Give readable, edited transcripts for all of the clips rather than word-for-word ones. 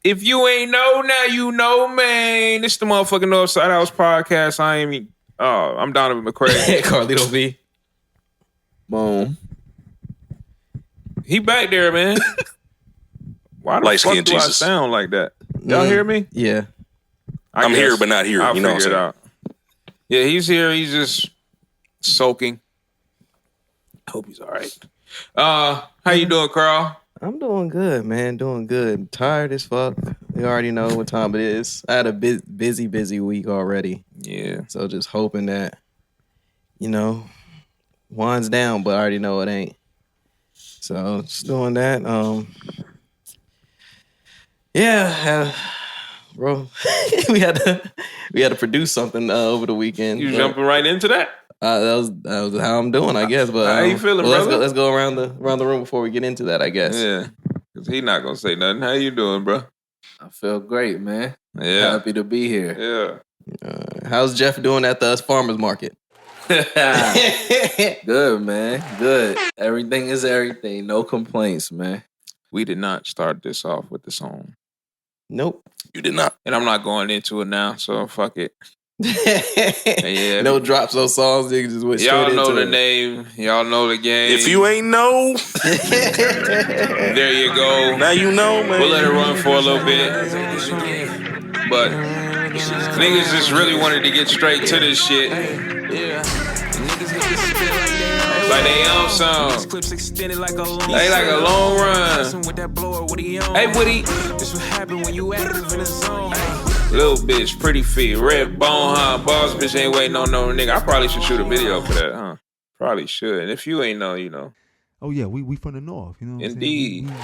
If you ain't know, now you know, man. This the motherfucking Northside Podcast. I'm Donovan McCray. Karlito B. Boom. He back there, man. Why the fuck do Jesus. I sound like that? Y'all hear me? Yeah. I'm here, but not here. I'll you know what I'm saying? Out. Yeah, he's here. He's just soaking. Hope he's all right. How you doing, Carl? I'm doing good, man. Doing good. Tired as fuck. You already know what time it is. I had a busy week already. Yeah. So just hoping that, winds down, but I already know it ain't. So just doing that. Bro, we had to produce something over the weekend. You jumping right into that? That was how I'm doing, I guess. But how you feeling, brother? Let's go around the room before we get into that, I guess. Yeah, because he's not gonna say nothing. How you doing, bro? I feel great, man. Yeah, happy to be here. Yeah. How's Jeff doing at the farmers market? Good, man. Good. Everything is everything. No complaints, man. We did not start this off with the song. Nope. You did not. And I'm not going into it now, so fuck it. Yeah. No drops, no songs. They just went y'all straight know into the name. Y'all know the game. If you ain't know, there you go. Now you know, man. We'll let it run for a little bit. But niggas just really wanted to get straight to this shit. Like they own song. They like a long run. Hey, Woody. Little bitch, pretty feet, red bone, huh? Boss bitch ain't waiting on no nigga. I probably should shoot a video for that, huh? Probably should. And if you ain't know, you know. Oh yeah, we from the north, you know what Indeed. I'm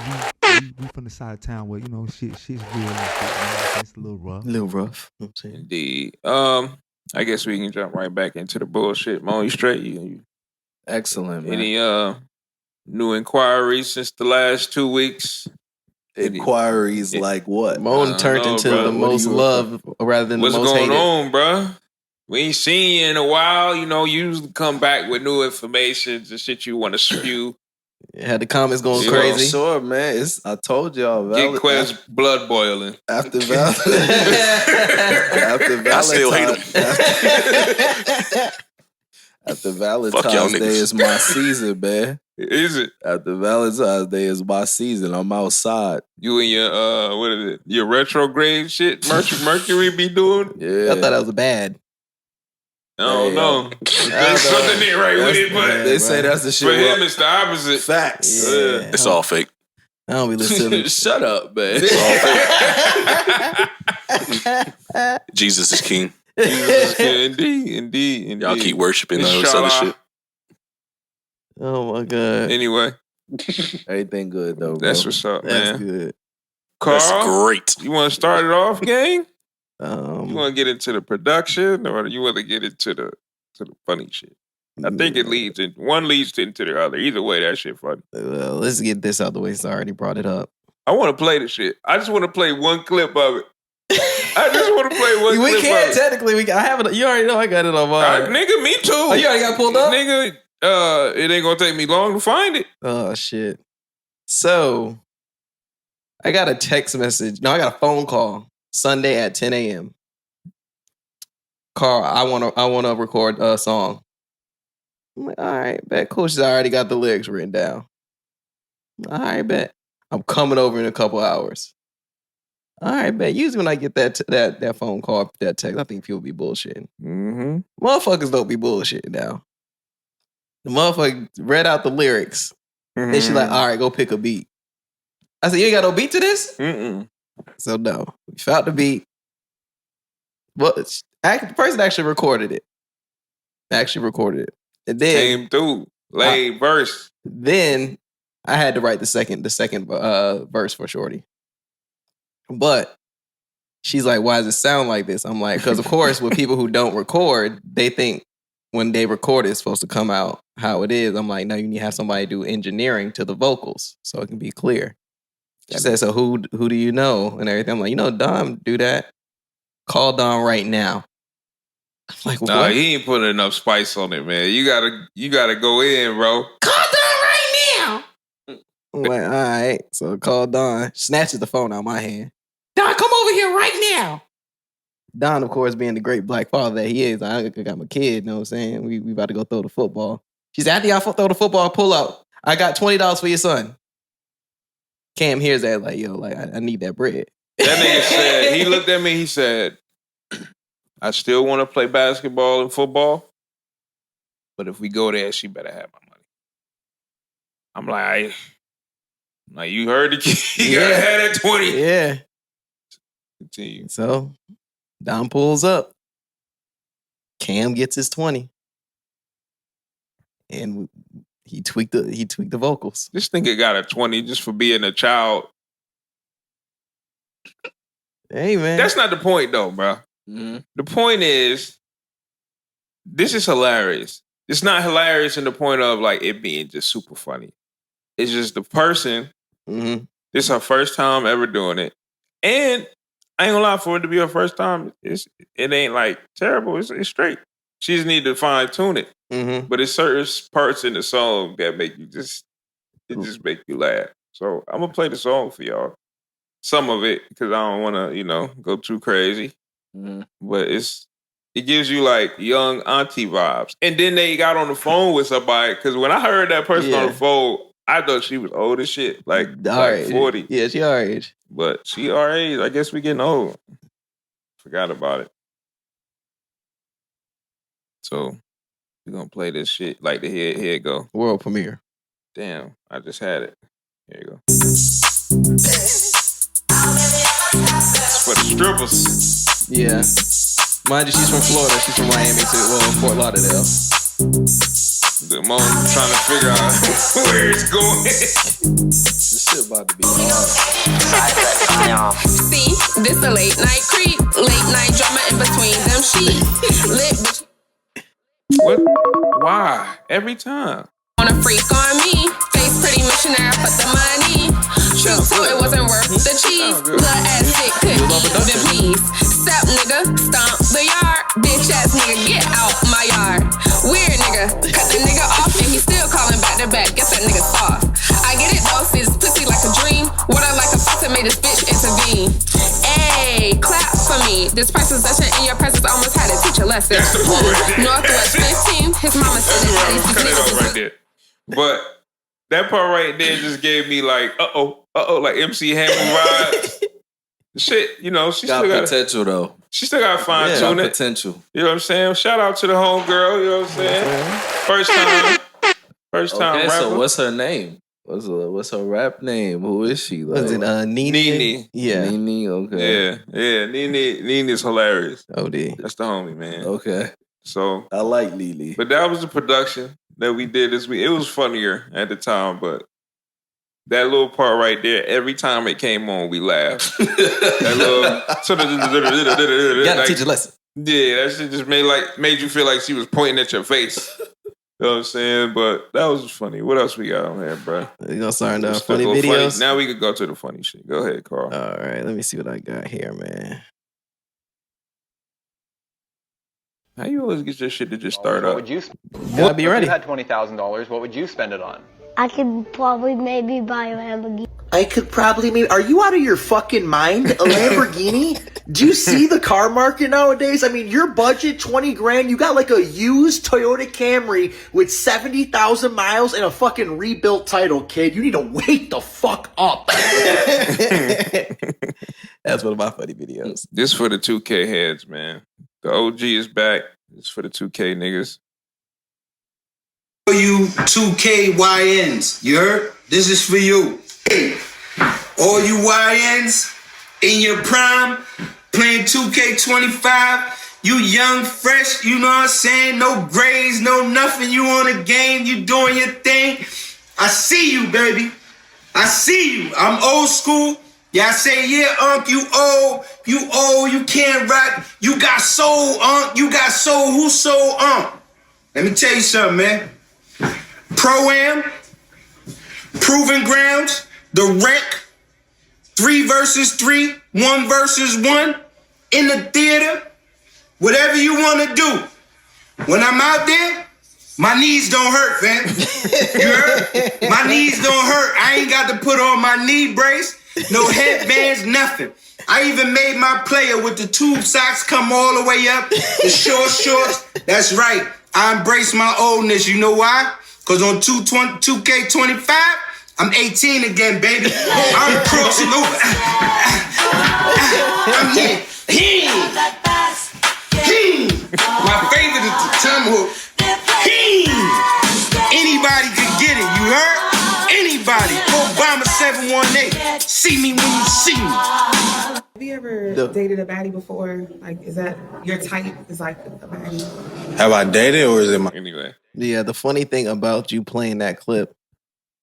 saying? We from the side of town where, shit's real and shit, it's a little rough. A little rough. I'm saying. Indeed. I guess we can jump right back into the bullshit. Mo, you straight? You excellent, man. Any new inquiries since the last 2 weeks? Inquiries like what? Moan turned into the most love rather than the most hated. What's going on, bro? We ain't seen you in a while. You usually come back with new information and shit you want to spew. Had the comments going crazy. Sure, man. I told y'all. Get QUEZ blood boiling. After Valentine's. I still hate him. After Valentine's Day is my season, man. Is it? After Valentine's Day is my season. I'm outside. You and your what is it? Your retrograde shit? Mercury be doing? Yeah. I thought that was bad. I don't know. There's something ain't right with it, but they say that's the shit. For him, it's the opposite. Facts. Yeah. It's all fake. I don't be listening. Shut up, man. It's all fake. Jesus is king. Indeed. Y'all keep worshiping this other shit. Oh my god. Anyway, everything good though. Bro. That's what's up, man. That's good. Carl, that's great. You want to start it off, gang? You want to get into the production, or you want to get into the funny shit? I think one leads into the other. Either way, that shit funny. Well, let's get this out the way. So I already brought it up. I want to play the shit. I just want to play one clip of it. I just want to play one clip We can't of it. Technically. I have it. You already know I got it on mine. Nigga, me too. Oh, you already got pulled up? Nigga, it ain't gonna take me long to find it. Oh shit. So I got a text message. No, I got a phone call Sunday at 10 a.m. Carl, I wanna record a song. I'm like, all right, bet. Cool. She's already got the lyrics written down. All right, bet. I'm coming over in a couple hours. All right, bet. Usually when I get that phone call, that text, I think people be bullshitting. Mm-hmm. Motherfuckers don't be bullshitting now. The motherfucker read out the lyrics. Mm-hmm. Then she's like, all right, go pick a beat. I said, you ain't got no beat to this? Mm-mm. So no. We found the beat. Well, the person actually recorded it. And then came through. Laid verse. Then I had to write the second verse for Shorty. But she's like, why does it sound like this? I'm like, because of course, with people who don't record, they think when they record it's supposed to come out how it is. I'm like, no, you need to have somebody do engineering to the vocals so it can be clear. She said, so who do you know? And everything. I'm like, Dom, do that. Call Dom right now. I'm like, what? Nah, he ain't putting enough spice on it, man. You gotta go in, bro. Call Don right now. I'm like, all right. So call Don. Snatches the phone out of my hand. Don, come over here right now. Don, of course, being the great black father that he is, I got my kid, you know what I'm saying? We about to go throw the football. She said, after y'all throw the football, pull up. I got $20 for your son. Cam hears that like, yo, like, I need that bread. That nigga said, he looked at me, he said, I still want to play basketball and football, but if we go there, she better have my money. I'm like, you heard the kid. You gotta have that 20. Yeah. Continue. So, Don pulls up. Cam gets his 20. And he tweaked the vocals. This nigga got a 20 just for being a child. Hey, man. That's not the point, though, bro. Mm-hmm. The point is, this is hilarious. It's not hilarious in the point of like it being just super funny. It's just the person. Mm-hmm. This is her first time ever doing it, and I ain't gonna lie, for it to be her first time, it ain't like terrible. It's straight. She just need to fine tune it. Mm-hmm. But it's certain parts in the song that make you just make you laugh. So I'm gonna play the song for y'all. Some of it, because I don't want to, go too crazy. Mm-hmm. But it gives you like young auntie vibes. And then they got on the phone with somebody, because when I heard that person on the phone, I thought she was old as shit, like 40. Yeah, she our age. But she our age. I guess we getting old. Forgot about it. So we're gonna play this shit like the here it go. World premiere. Damn, I just had it. Here you go. It's for the strippers. Yeah. Mind you, she's from Florida. She's from Miami too. Well, Fort Lauderdale. The moment trying to figure out where it's going. This shit about to be hard. See, this a late night creep. Late night drama in between them sheets. Lit bitch. What? Why? Every time. On a freak on me. Face pretty missionary for the money. True, so it wasn't worth the cheese. Little ass dick couldn't even please. Step nigga, stomp the yard. Bitch ass nigga, get out my yard. Weird nigga, cut the nigga off and he still calling back to back. Guess that nigga soft. I get it though, see this pussy like a dream. Water like a faucet made this bitch intervene. Ayy, clap for me. This price possession in your presence almost had to teach a lesson. That's the part right there. Northwest 15, his mama said that these Cut it off niggas right there. But that part right there just gave me like, like MC Hammer vibes. Shit, she got still got potential though. She still got fine tune it. Potential. You know what I'm saying? Shout out to the homegirl. You know what I'm saying? First time Okay, rapper. so what's her name? What's her rap name? Who is she? Like, Was it Nene? Nene. Yeah. Nene. Okay. Yeah. Nene is hilarious. OD. That's the homie, man. Okay. So I like Lily. but that was the production that we did this week. It was funnier at the time, but that little part right there, every time it came on, we laughed. That little Gotta teach a lesson. Yeah, that shit just made you feel like she was pointing at your face. You know what I'm saying? But that was funny. What else we got on here, bro? You gonna start the funny videos? Now we could go to the funny shit. Go ahead, Carl. All right, let me see what I got here, man. How you always get your shit to just start up? Would you? Gotta be ready. If you had $20,000, what would you spend it on? I could probably maybe buy a Lamborghini. Are you out of your fucking mind? A Lamborghini? Do you see the car market nowadays? I mean, your budget, 20 grand, you got like a used Toyota Camry with 70,000 miles and a fucking rebuilt title, kid. You need to wake the fuck up. That's one of my funny videos. This for the 2K heads, man. The OG is back. This for the 2K niggas. For you 2KYNs, you heard? This is for you. Hey, all you YNs in your prime, playing 2K25, you young, fresh, you know what I'm saying? No grades, no nothing. You on a game, you doing your thing. I see you, baby. I see you. I'm old school. Yeah, I say, yeah, Unc, you old, you can't rap. You got soul, Unc, you got soul. Who's soul, Unc? Let me tell you something, man. Pro-Am, Proving Grounds, The Wreck, 3 versus 3, 1 versus 1, in the theater, whatever you want to do. When I'm out there, my knees don't hurt, fam. You heard? My knees don't hurt. I ain't got to put on my knee brace. No headbands, nothing. I even made my player with the tube socks come all the way up, the short shorts. That's right. I embrace my oldness. You know why? Because on 2K25, I'm 18 again, baby. I'm crossing over. I'm here. My favorite is the tomahawk. Anybody can get it, you heard? Anybody. Obama 718. See me when you see me. Have you ever dated a baddie before? Like, is that your type? Is like a baddie? Have I dated or is it my... Anyway. Yeah, the funny thing about you playing that clip,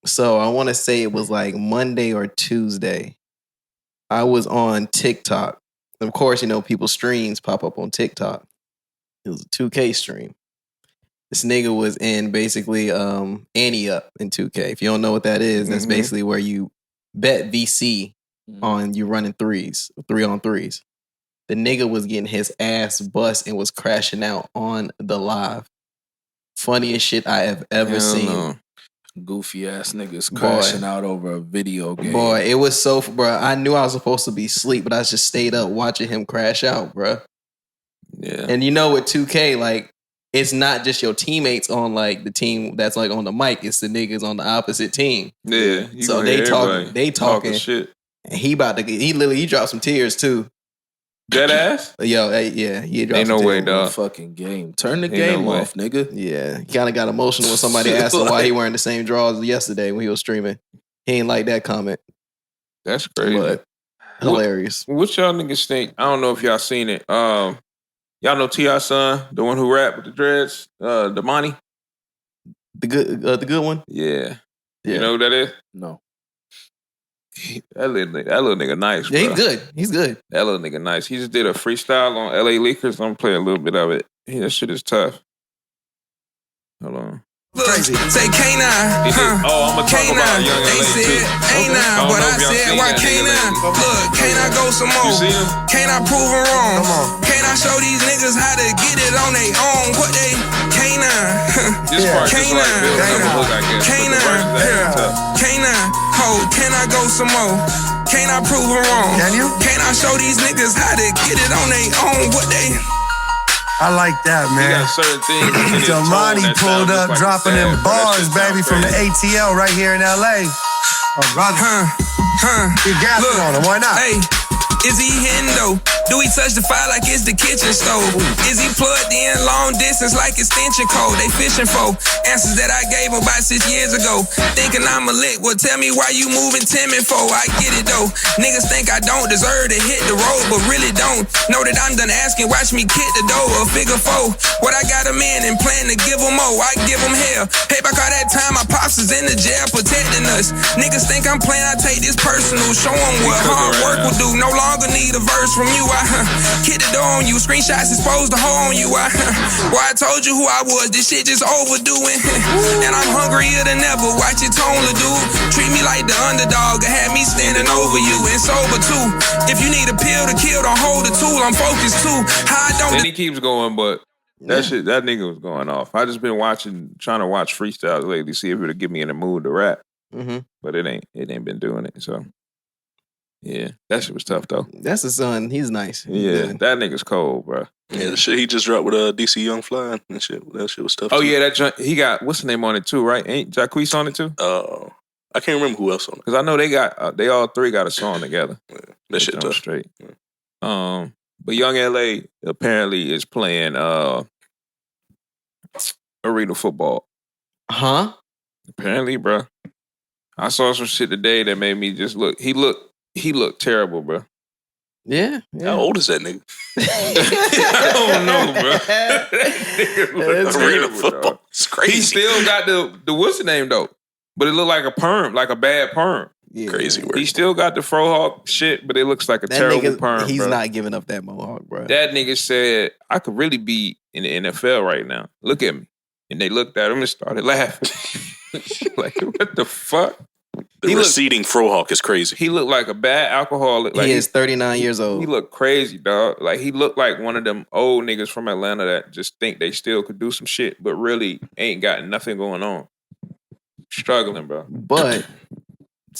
so I want to say it was like Monday or Tuesday. I was on TikTok. Of course, you know, people's streams pop up on TikTok. It was a 2K stream. This nigga was in basically Ante Up in 2K. If you don't know what that is, that's basically where you bet VC on you running 3-on-3s. The nigga was getting his ass bust and was crashing out on the live. Funniest shit I have ever seen. Goofy ass niggas crashing out over a video game. Boy, it was so, bro. I knew I was supposed to be asleep, but I just stayed up watching him crash out, bro. Yeah. And you know, with 2K, like, it's not just your teammates on like the team that's like on the mic. It's the niggas on the opposite team. Yeah. So they talking shit. And he dropped some tears too. Dead ass? Yo, yeah, he dropped Ain't some no way, tears. dog. Fucking game. Turn the game off, nigga. Yeah, he kind of got emotional when somebody asked him why he wearing the same drawers yesterday when he was streaming. He ain't like that comment. That's crazy. But hilarious. What y'all niggas think? I don't know if y'all seen it. Y'all know T.I.'s son, the one who rapped with the dreads, Damani? The good one? Yeah. You know who that is? No. That little nigga nice, bro. Yeah, he's good. That little nigga nice. He just did a freestyle on LA Leakers. I'm playing a little bit of it. That shit is tough. Hold on. Crazy. Say K9. I'm gonna talk about Young LA They said too. A9, but I said why K9? Look, can't I go some more? Can't I prove them wrong? Can't I show these niggas how to get it on their own? What they K9? This part just like builds up a hook, I guess. K9, K9, ho, can I go some more? Can't I prove them wrong? Can you? Can't I show these niggas how to get it on their own? What they? I like that, man. He got certain things. Damani pulled up, dropping them bars, baby, from the ATL right here in LA. Oh, brother. You gas on him, why not? Hey, is he hitting though? Do he touch the fire like it's the kitchen stove? Is he plugged in long distance like extension code? They fishing for answers that I gave about 6 years ago. Thinking I'm a lick, well tell me why you moving timid for? I get it though. Niggas think I don't deserve to hit the road, but really don't. Know that I'm done asking, watch me kick the door, a figure four. What I got him in and plan to give him more, I give him hell. Pay back all that time my pops is in the jail protecting us. Niggas think I'm playing, I take this personal. Show them what hard work will do. No longer need a verse from you. Kick the door on you, screenshots exposed the hole on you. Why I told you who I was, this shit just overdoing. And I'm hungrier than ever, watch it tone the dude. Treat me like the underdog, and have me standing over you. And sober too, if you need a pill to kill, don't hold the tool, I'm focused too. How I don't. And he keeps going, but that shit, that nigga was going off. I just been trying to watch freestyles lately, see if it'll get me in the mood to rap. But it ain't been doing it, so. Yeah, that shit was tough though. That's his son. He's nice. Yeah, that nigga's cold, bro. Yeah, the shit he just dropped with DC Young Fly and shit. That shit was tough. Oh too. yeah, he got what's the name on it too, right? Ain't JUJU on it too? I can't remember who else on it. Because I know they all three got a song together. Yeah, that shit tough. Straight. Yeah. But Young LA apparently is playing arena football. Huh? Apparently, bro. I saw some shit today that made me just look. He looked terrible, bro. Yeah. How old is that nigga? I don't know, bro. Arena football. It's crazy. He still got the what's the name though? But it looked like a perm, like a bad perm. Yeah. Crazy work. He still got the frohawk shit, but it looks like a terrible perm. He's bro. not giving up that mohawk, bro. That nigga said, I could really be in the NFL right now. Look at me. And they looked at him and started laughing. Like, what the fuck? The receding frohawk is crazy. He looked like a bad alcoholic. Like, he is 39 years old. He looked crazy, dog. Like, he looked like one of them old niggas from Atlanta that just think they still could do some shit, but really ain't got nothing going on. Struggling, bro. But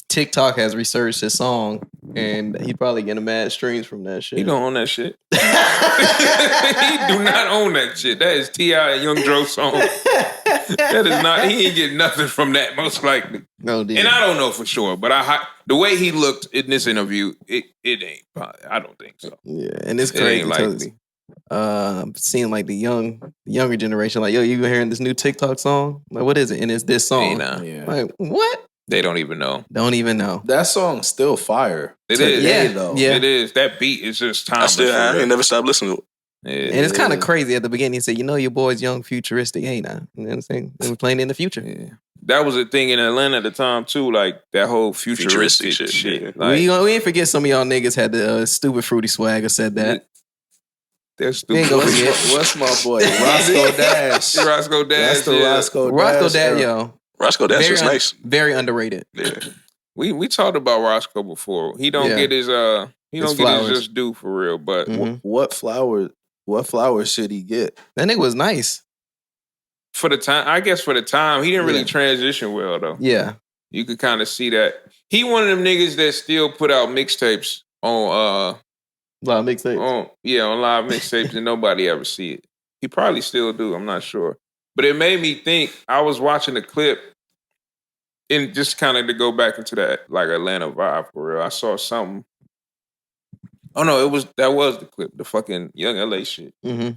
TikTok has researched his song, and he probably getting mad streams from that shit. He don't own that shit. He do not own that shit. That is T.I. and Young Dro's song. That is not. He ain't getting nothing from that, most likely. No, dude. And I don't know for sure, but the way he looked in this interview, it ain't. I don't think so. Yeah, and it's It crazy. ain't likely. Seeing like the younger generation, like, yo, you hearing this new TikTok song? Like, what is it? And it's this song. Yeah. Like, what? They don't even know. Don't even know. That song's still fire. It is. Yeah, though. yeah. It is. That beat is just timeless. I ain't never stopped listening to it. Yeah. And it's kind of crazy at the beginning. He said, you know, your boy's young, futuristic. Hey, now. You know what I'm saying? They were playing in the future. Yeah. That was a thing in Atlanta at the time, too. Like, that whole futuristic shit. Yeah. Like, we ain't forget some of y'all niggas had the stupid Fruity Swagger said that. they're We stupid. ain't gonna forget. What's my boy? Roscoe Dash. Roscoe Dash. That's the yeah. Roscoe Dash, era. yo. Roscoe Dash was nice. Very underrated. Yeah. We talked about Roscoe before. He don't get his flowers. just due for real. But What flowers should he get? That nigga was nice. for the time, I guess for the time, he didn't really transition well though. Yeah. You could kind of see that. He one of them niggas that still put out mixtapes on live mixtapes. on live mixtapes and nobody ever see it. He probably still do, I'm not sure. But it made me think, I was watching the clip and just kind of to go back into that like Atlanta vibe for real. I saw something. Oh no, that was the clip, the fucking Young LA shit. Mm-hmm.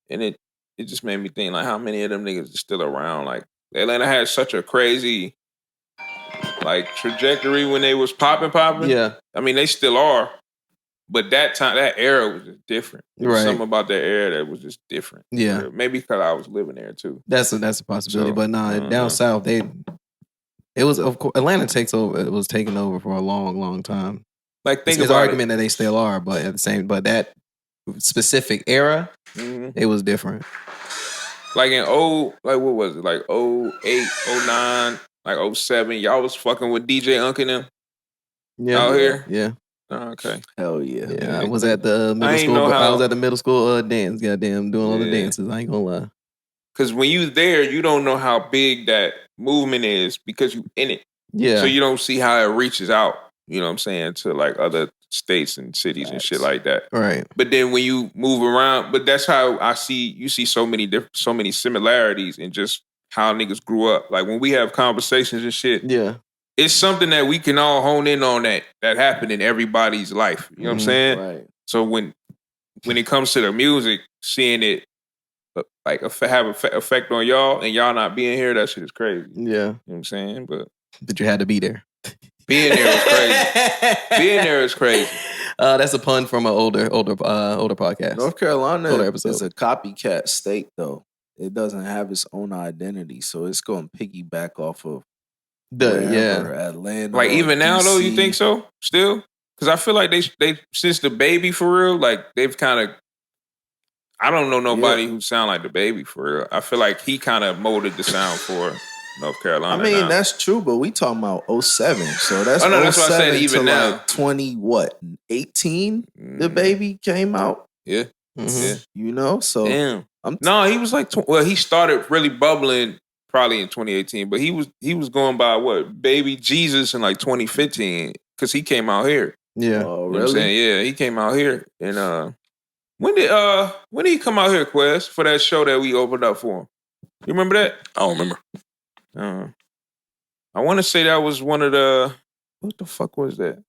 And it just made me think like how many of them niggas are still around. Like Atlanta had such a crazy like trajectory when they was popping. Yeah. I mean, they still are. But that time, that era was just different. There was Right. something about that era that was just different. Yeah. Maybe because I was living there too. That's a possibility. So, but down south, it was, of course, Atlanta it was taking over for a long, long time. Like think it's about argument that they still are, but at the same, but that specific era, it was different. Like in what was it? Like 08, 09, like 07, y'all was fucking with DJ Unk and them out here? Yeah. Oh, okay. Hell yeah. Yeah, I was at the middle school. I was at the middle school dance, goddamn, doing all the dances. I ain't gonna lie. Because when you there, you don't know how big that movement is because you in it. Yeah. So you don't see how it reaches out, you know what I'm saying, to like other states and cities and shit like that. Right. But then when you move around, but that's how you see so many similarities in just how niggas grew up. Like when we have conversations and shit. Yeah. It's something that we can all hone in on that happened in everybody's life. You know what I'm saying? Right. So when it comes to the music, seeing it like have effect on y'all and y'all not being here, that shit is crazy. Yeah. You know what I'm saying? But you had to be there. Being there was crazy. Being there is crazy. That's a pun from an older podcast. North Carolina Older episode. is a copycat state, though. It doesn't have its own identity, so it's going to piggyback off of Atlanta. Like even now, though, you DC. think so? Still? Because I feel like they since the Baby for real, like they've kind of. I don't know nobody who sound like the Baby for real. I feel like he kind of molded the sound for North Carolina. I mean, now. that's true, but we talking about 07. So that's that's what I said. 07 Even to now, like 18. The Baby came out. Yeah, Mm-hmm. You know. So damn. No, he was like he started really bubbling probably in 2018, but he was going by what Baby Jesus in like 2015 because he came out here. Yeah, You know what I'm saying? Yeah, he came out here and when did he come out here, QUEZ, for that show that we opened up for him? You remember that? I don't remember. I want to say that was one of the. What the fuck was that?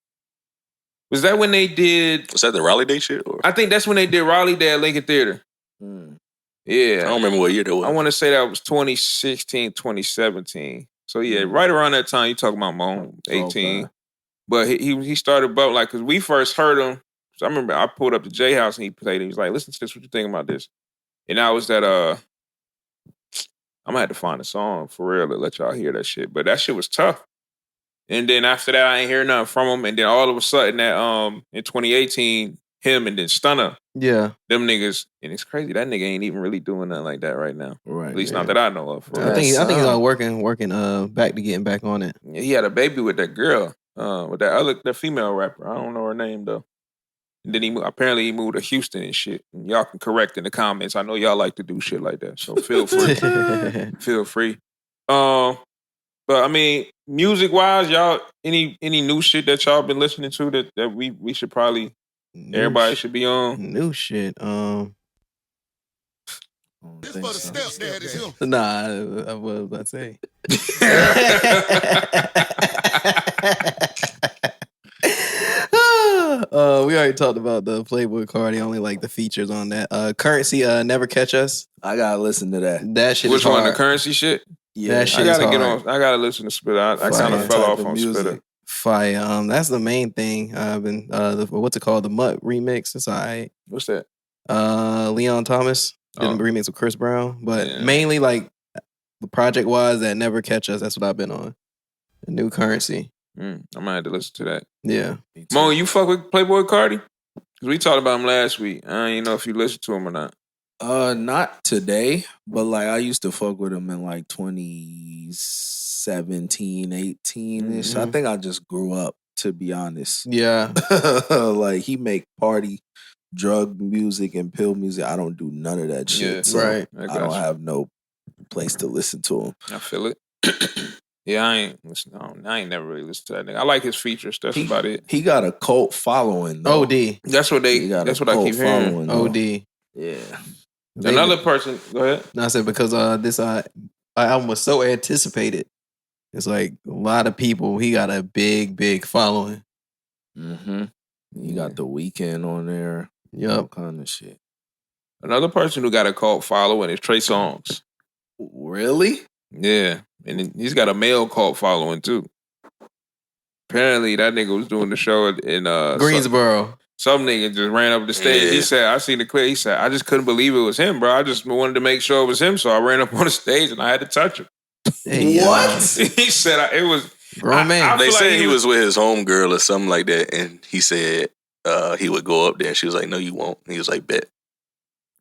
Was that when they did? Was that the Raleigh Day shit? Or? I think that's when they did Raleigh Day at Lincoln Theater. Yeah. I don't remember what year that was. I want to say that was 2016, 2017. So yeah, right around that time, you talking about Moan, 18. Okay. But he started about like, because we first heard him. So I remember I pulled up to J House and he played it. He was like, listen to this, what you think about this? And that was that, I'm gonna have to find a song for real to let y'all hear that shit. But that shit was tough. And then after that, I ain't hear nothing from him. And then all of a sudden that in 2018, him and then Stunner, Yeah. them niggas, and it's crazy, that nigga ain't even really doing nothing like that right now. Right. At least not that I know of. I think he's all working back to getting back on it. Yeah, he had a baby with that girl, with that female rapper. I don't know her name though. And then he moved to Houston and shit. And y'all can correct in the comments. I know y'all like to do shit like that, so feel free. Feel free. But I mean, music wise, y'all, any new shit that y'all been listening to that we should probably everybody should be on? New shit. This for the stepdaddies here. Nah, I was about to say. We already talked about the Playboy Cardi, only like the features on that. Currency, Never Catch Us. I gotta listen to that. That shit Which is one? hard. The Currency shit? Yeah, that shit I gotta is get hard. on. I gotta listen to Spitter. I kind of fell off on Spitter. Fire. That's the main thing. I've been what's it called? The Mutt remix. It's alright. What's that? Leon Thomas did a remix with Chris Brown, but mainly like the project wise that Never Catch Us. That's what I've been on. The New Currency. I might have to listen to that. Yeah. Mo, you fuck with Playboy Cardi? Because we talked about him last week. I don't even know if you listened to him or not. Not today, but like I used to fuck with him in like 2017, 18-ish. I think I just grew up, to be honest. Yeah. Like he make party, drug music and pill music. I don't do none of that shit. Yeah, so right. I don't have no place to listen to him. I feel it. Yeah, I ain't listening. I ain't never really listened to that nigga. I like his features. That's about it. He got a cult following though. OD. That's what they. That's what I keep hearing. OD. Yeah. Another person. Go ahead. No, I said because this album was so anticipated. It's like a lot of people. He got a big following. Mm-hmm. You got The Weeknd on there. Yep. All kind of shit. Another person who got a cult following is TREY SONGZ. Really? Yeah, and he's got a male cult following too. Apparently, that nigga was doing the show in Greensboro. Some nigga just ran up the stage. Yeah. He said, I seen the clip. He said, I just couldn't believe it was him, bro. I just wanted to make sure it was him, so I ran up on the stage and I had to touch him. Hey, What? He said, it was... Grown man. I They feel like said he was with his homegirl or something like that, and he said he would go up there, and she was like, no, you won't. And he was like, bet.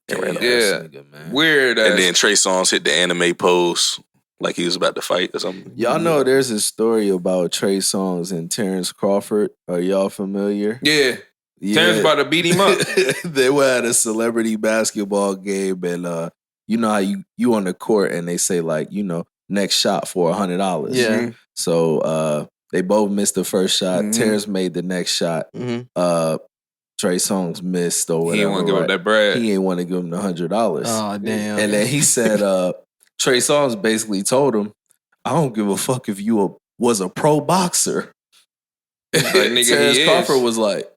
And ran up. Yeah. Weird. And then TREY SONGZ hit the anime pose like he was about to fight or something. Y'all know there's a story about TREY SONGZ and Terrence Crawford. Are y'all familiar? Yeah. Terrence about to beat him up. They were at a celebrity basketball game, and you know how you on the court and they say like, you know, next shot for $100. Yeah. So they both missed the first shot. Mhm. Terrence made the next shot. Mhm. TREY SONGZ missed or whatever. He didn't want to give up that bread. He ain't want to give him the $100. Oh, damn. And then he said, TREY SONGZ basically told him, I don't give a fuck if you was a pro boxer. Like, nigga, Terrence he is. Crawford was like,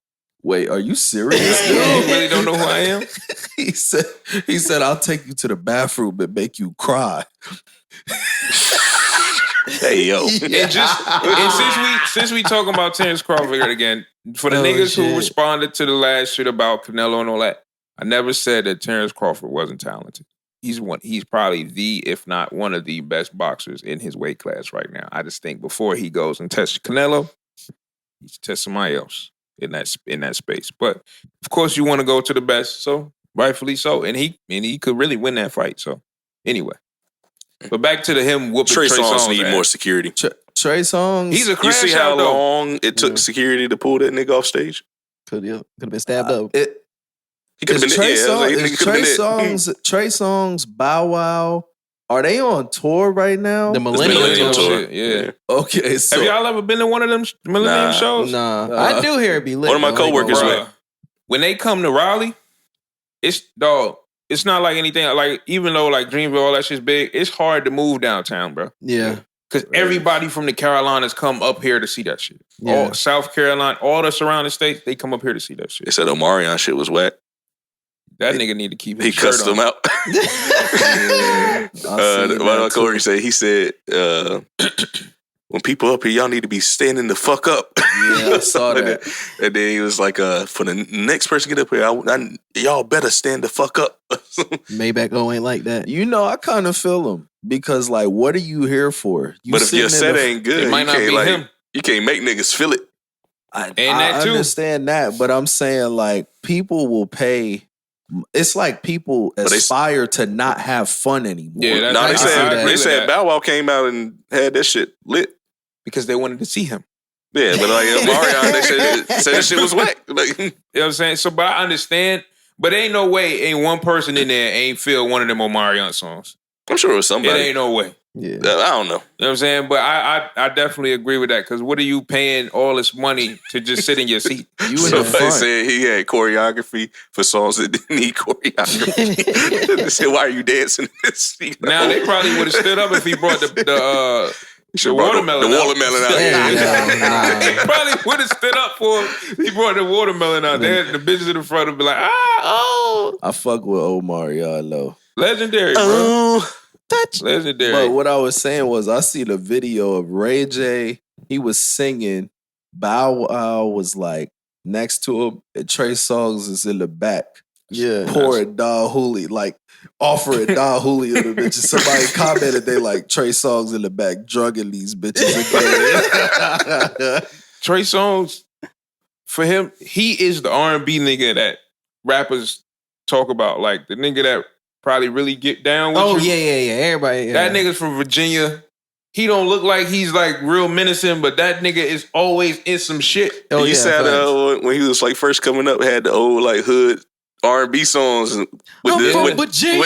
wait, are you serious? You really don't know who I am? He said, I'll take you to the bathroom and make you cry. Hey, yo. And since we talking about Terrence Crawford again, for the niggas who responded to the last shit about Canelo and all that, I never said that Terrence Crawford wasn't talented. He's probably the, if not one of the best boxers in his weight class right now. I just think before he goes and tests Canelo, he should test somebody else in that space. But of course, you want to go to the best, so rightfully so, and he could really win that fight. So anyway, but back to him whooping TREY TREY SONGZ SONGZ need ass. more security. TREY SONGZ. He's a You crash see how out, though. long it took security to pull that nigga off stage? Could have been stabbed up. He could have been TREY dead. TREY SONGZ, Bow Wow, are they on tour right now? The Millennium Tour. Shit, yeah. Okay, so Have y'all ever been to one of them Millennium shows? Nah. I do hear it be lit. One of my coworkers Bruh, went. when they come to Raleigh, it's not like anything. Like, even though like Dreamville, all that shit's big, it's hard to move downtown, bro. Yeah. Because everybody from the Carolinas come up here to see that shit. Yeah. All South Carolina, all the surrounding states, they come up here to see that shit. They said Omarion shit was whack. That nigga need to keep his He shirt cussed on. them out. One of my coworkers said, he said, when people up here, y'all need to be standing the fuck up. Yeah, I saw that. And then he was like, for the next person to get up here, y'all better stand the fuck up. Maybach ain't like that. You know, I kind of feel him because, like, what are you here for? You But if your sitting in set the- ain't good, It might you not can't, be like, him. you can't make niggas feel it. I that too. understand that, but I'm saying like people will pay. It's like people aspire to not have fun anymore. Yeah, No, I they said Bow Wow came out and had that shit lit. because they wanted to see him. Yeah, but like Omarion, they said that shit was whack. Like, You know what I'm saying? So, but I understand. But ain't no way, ain't one person in there ain't feel one of them Omarion songs. I'm sure it was somebody. It ain't no way. Yeah. I don't know. You know what I'm saying? But I definitely agree with that because what are you paying all this money to just sit in your seat? Somebody said he had choreography for songs that didn't need choreography. They said, why are you dancing in this seat? Now, they probably would have stood up if he brought the watermelon the out. watermelon out. They probably would have stood up for him. He brought the watermelon out. They had the bitches in the front would be like, I fuck with Omar, y'all know. Legendary, bro. Legendary. But what I was saying was, I see the video of Ray J. He was singing. Bow Wow was like next to him, and Trey Songz is in the back. Yeah, pouring Don Julio, like offering Don Julio to bitches. Somebody commented they like Trey Songz in the back drugging these bitches again. Trey Songz, for him, he is the R&B nigga that rappers talk about. Like the nigga that probably really get down with you. Yeah. Everybody. Yeah. That nigga's from Virginia. He don't look like he's like real menacing, but that nigga is always in some shit. You said when he was like first coming up, had the old like hood R&B songs with Virginia.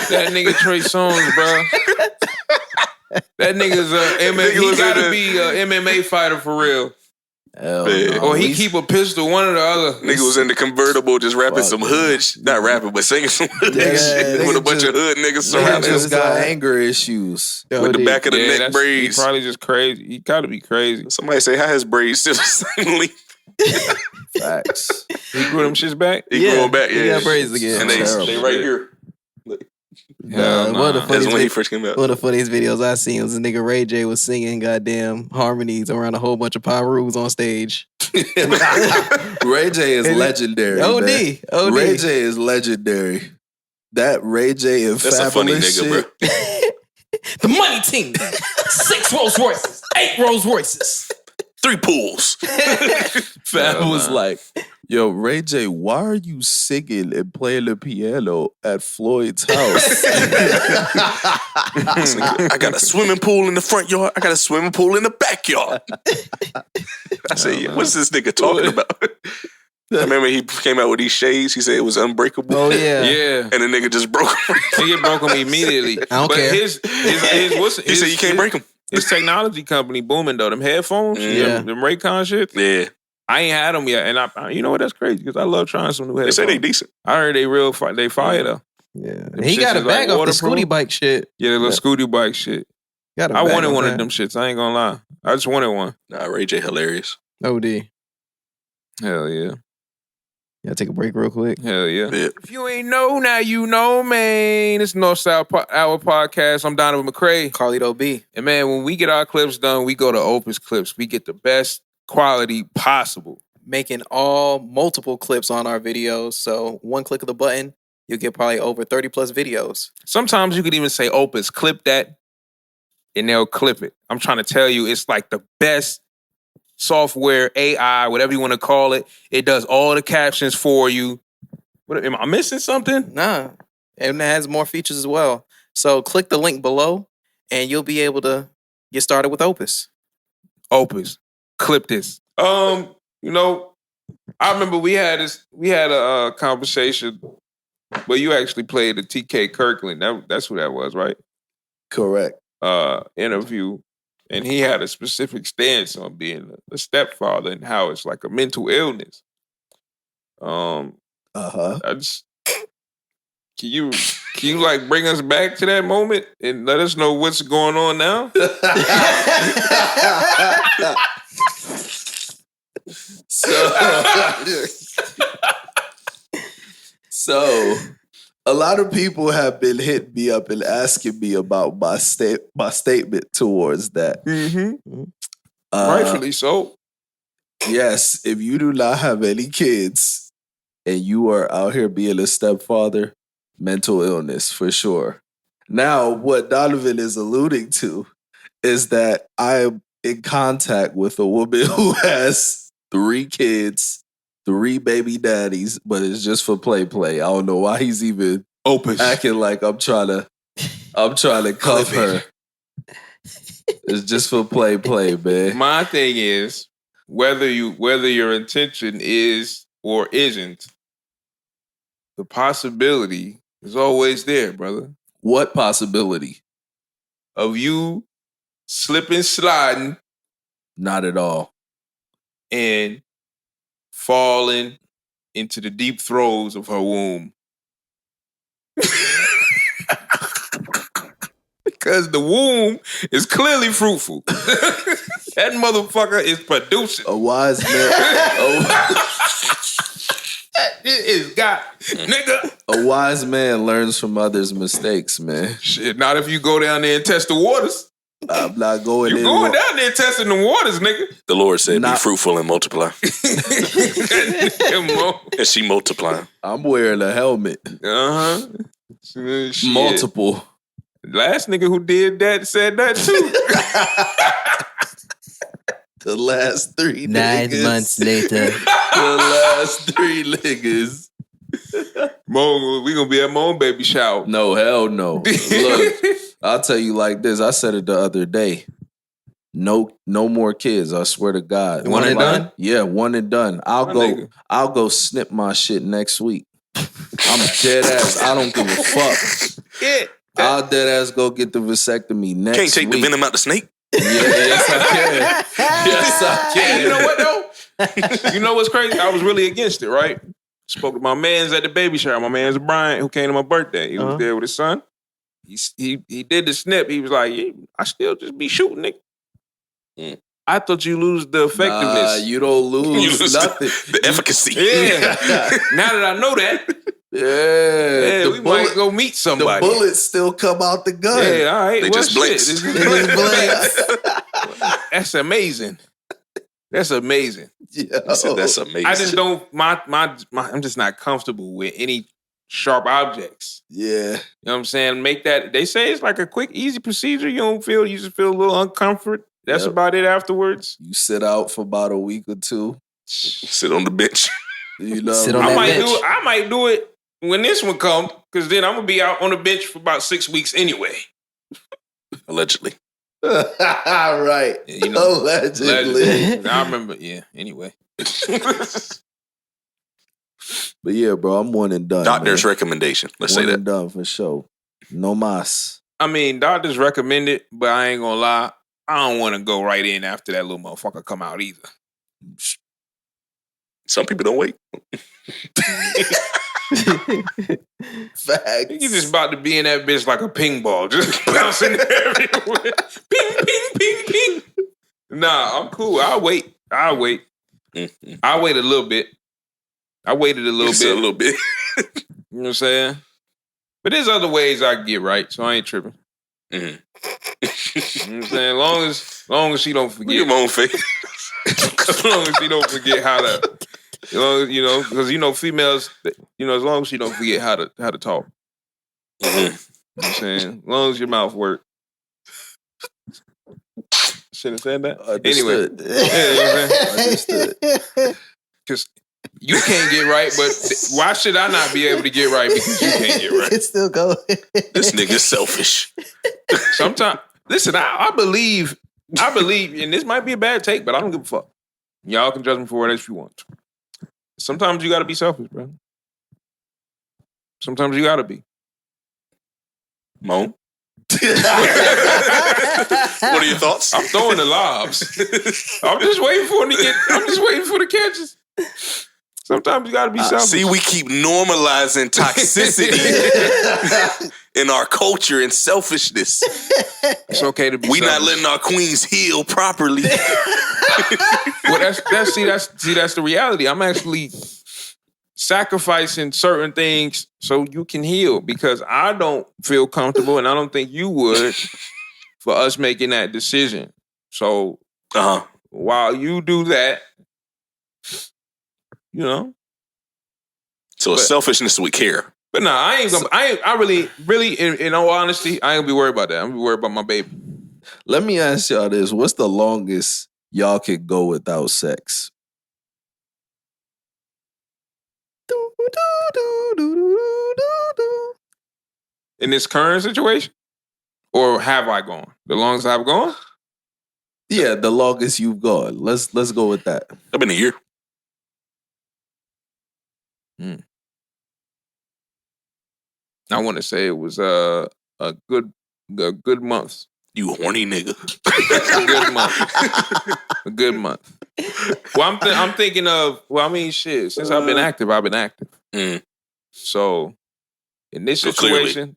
That nigga Trey Songz, bro. That nigga's he gotta be an MMA fighter for real. Or he keep a pistol, one or the other. Nigga was in the convertible just rapping some hood not rapping, but singing some hood shit with a bunch of hood niggas surrounding him. Just got anger issues. With the back of the neck braids. He probably just crazy. He gotta be crazy. Somebody say, how his braids still the same length? Facts. He grew them shits back? He grew them back, yeah. He got braids again. And they right here. That's when he first came out. One of the funniest videos I seen was a nigga Ray J was singing goddamn harmonies around a whole bunch of Pyrus on stage. Ray J is legendary. OD. Ray J is legendary. That Ray J and That's a funny nigga, bro. The money team. 6 Rolls Royces, 8 Rolls Royces, 3 pools. Fab was like, yo, Ray J, why are you singing and playing the piano at Floyd's house? I got a swimming pool in the front yard. I got a swimming pool in the backyard. I said, what's this nigga talking about? I remember he came out with these shades. He said it was unbreakable. Oh, yeah. Yeah. And the nigga just broke them. Nigga broke them immediately. I don't care. He said you can't break them. His technology company booming though. Them headphones, them Raycon shit. Yeah. I ain't had them yet, and I you know what? That's crazy because I love trying some new headphones. They say they decent. I heard they real they fire though. Yeah, he got a bag off the Scooty bike shit. Yeah, the little Scooty bike shit. I wanted one of them shits. I ain't gonna lie. I just wanted one. Nah, Ray J hilarious. OD. Hell yeah. Yeah, take a break real quick. Hell yeah. If you ain't know, now you know, man. It's Northside Podcast. I'm Donovan McCray. Karlito B. And man, when we get our clips done, we go to Opus Clips. We get the best quality possible. Making multiple clips on our videos. So one click of the button, you'll get probably over 30 plus videos. Sometimes you could even say, Opus, clip that, and they'll clip it. I'm trying to tell you, it's like the best software, AI, whatever you want to call it. It does all the captions for you. Am I missing something? Nah. And it has more features as well. So click the link below, and you'll be able to get started with Opus. Opus. Clip this. You know, I remember we had a conversation where you actually played the TK Kirkland. That's who that was, right? Correct. Interview. And he had a specific stance on being a stepfather and how it's like a mental illness. Can you like bring us back to that moment and let us know what's going on now? So a lot of people have been hitting me up and asking me about my statement towards that. Mm-hmm. Rightfully so. Yes, if you do not have any kids and you are out here being a stepfather, mental illness for sure. Now, what Donovan is alluding to is that I am in contact with a woman who has 3 kids, 3 baby daddies, but it's just for play. I don't know why he's even Opus acting like I'm trying to cuff her. It's just for play, man. My thing is whether your intention is or isn't, the possibility is always there, brother. What possibility? of you slipping, sliding, Not at all. and falling into the deep throes of her womb. Because the womb is clearly fruitful. That motherfucker is producing. A wise man. It is got, nigga. A wise man learns from others' mistakes, man. Shit, not if you go down there and test the waters. I'm not going You're in. going down there testing the waters, nigga. The Lord said, be fruitful and multiply. And she multiplying. I'm wearing a helmet. Uh-huh. Shit. Multiple. Last nigga who did that said that too. The last 3 9 niggas. months later. The last 3 niggas. Mo, we gonna be at my own baby shower. No, hell no. Look, I'll tell you like this. I said it the other day. No more kids. I swear to God. One and done? Yeah, one and done. I'll go snip my shit next week. I'm dead ass. I don't give a fuck. Yeah. I'll dead ass go get the vasectomy next week. Can't take the venom out the snake? Yeah, yes I can. Yes I can. Hey, you know what though? You know what's crazy? I was really against it, right? Spoke to my mans at the baby shower. My man's Brian, who came to my birthday. He was there with his son. He did the snip. He was like, yeah, I still just be shooting, nigga. I thought you lose the effectiveness. Nah, you don't lose nothing. The efficacy. Yeah. Now that I know that, yeah, we might go meet somebody. The bullets still come out the gun. Yeah, all right. They well, just blink. shit. That's amazing. That's amazing. Yeah, that's amazing. I just don't. I'm just not comfortable with any sharp objects. Yeah, you know what I'm saying. Make that. They say it's like a quick, easy procedure. You just feel a little uncomfort. That's about it. Afterwards, you sit out for about a week or 2. Sit on the bench. You know, Sit on that bench. I might do it when this one comes, because then I'm gonna be out on the bench for about 6 weeks anyway. Allegedly. Right. Yeah, you know, Allegedly. I remember. Yeah. Anyway. But yeah, bro, I'm one and done. Doctor's man. recommendation. Let's One say that. and done for sure. No mas. I mean, doctors recommend it, but I ain't gonna lie. I don't want to go right in after that little motherfucker come out either. Some people don't wait. Facts. You just about to be in that bitch like a ping ball, just bouncing everywhere. Ping, ping, ping, ping. Nah, I'm cool. I'll wait. I'll wait a little bit. I waited a little bit. A little bit. You know what I'm saying? But there's other ways I can get right, so I ain't tripping. Mm-hmm. You know what I'm saying? Long as she don't forget. Your own face. As long as she don't forget how to, you know, because females, as long as she don't forget how to talk. Mm-hmm. You know what I'm saying? As long as your mouth works. Should have said that. Anyway, Understood. because you can't get right, but why should I not be able to get right because you can't get right? It's still going. This nigga's selfish. Sometimes, listen, I believe, and this might be a bad take, but I don't give a fuck. Y'all can judge me for it if you want. Sometimes you got to be selfish, bro. Sometimes you got to be. Mo? What are your thoughts? I'm throwing the lobs. I'm just waiting for the catches. Sometimes you got to be selfish. See, we keep normalizing toxicity in our culture and selfishness. It's okay to be We selfish. not letting our queens heal properly. Well, that's the reality. I'm actually sacrificing certain things so you can heal because I don't feel comfortable and I don't think you would for us making that decision. So while you do that, So selfishness with care. But nah, I really, in all honesty, I ain't gonna be worried about that. I'm gonna be worried about my baby. Let me ask y'all this. What's the longest y'all could go without sex? In this current situation? Or have I gone? The longest I've gone? Yeah, the longest you've gone. Let's go with that. I've been a year. I want to say it was a good month. You horny nigga. A good month. A good month. Well, I'm thinking of. Well, I mean, shit. Since I've been active, So in this situation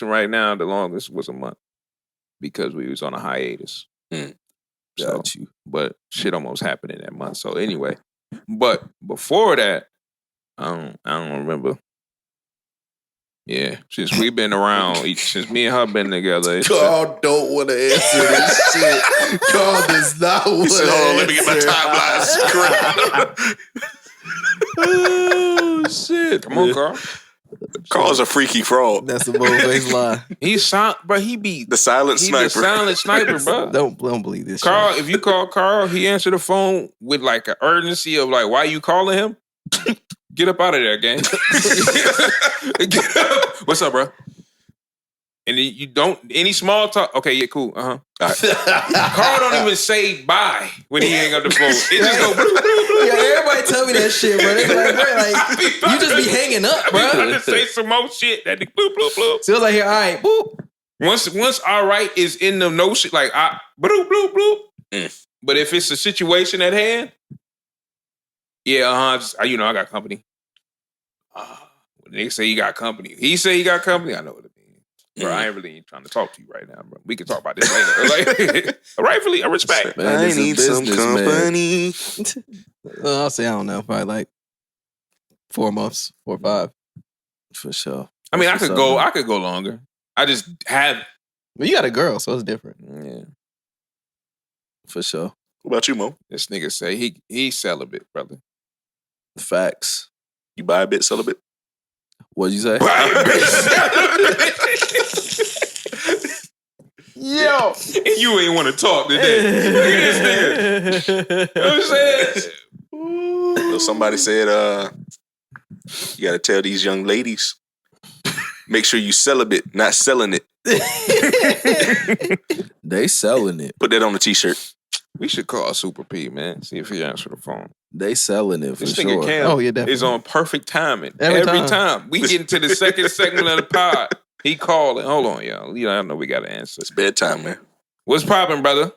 right now, the longest was a month because we was on a hiatus. Got you. But shit almost happened in that month. So anyway, but before that, I don't remember. Yeah, since we've been around, since me and her been together. Carl don't want to answer this shit. Carl does not want to answer. Hold on, let me get my timeline correct. Oh, shit. Come on, Carl. Carl's a freaky fraud. That's a bold-faced lie. He's bro. He be the silent sniper. The silent sniper, bro. Don't believe this. Carl, shit. if you call Carl, he answer the phone with like an urgency of like, why you calling him? Get up out of there, gang. Get up. What's up, bro? And you don't any small talk. Okay, yeah, cool. All right. Carl don't even say bye when he hang up the phone. It just go. Yeah, everybody tell me that shit, bro. They be like, bro, like you just be hanging up, bro. I just say some more shit. That bloop bloop bloop. So it was like, here, all right, boop. Once all right is in the no shit, like bloop bloop bloop. But if it's a situation at hand, yeah, I got company. When they say you got company, he say he got company. I know what it means. Bro, I ain't really trying to talk to you right now, bro. We can talk about this later. Like, rightfully, I respect. Man, I need some company. I'll say I don't know, probably like 4 months, 4 or 5, for sure. I mean, I could go longer. I just have. Well, you got a girl, so it's different. Yeah, for sure. What about you, Mo? This nigga say he's celibate, brother. Facts. You buy a bit celibate? What'd you say? Yo, and you ain't want to talk today. Look at this nigga. You know what I'm saying? So somebody said, you got to tell these young ladies, make sure you celibate, not selling it. They selling it. Put that on the t-shirt. We should call Super P, man. See if he answer the phone. They selling it for this sure. Nigga Cam is on perfect timing. Every time. We get into the second segment of the pod. He calling. Hold on, y'all. I know we got to answer. It's bedtime, man. What's popping, brother?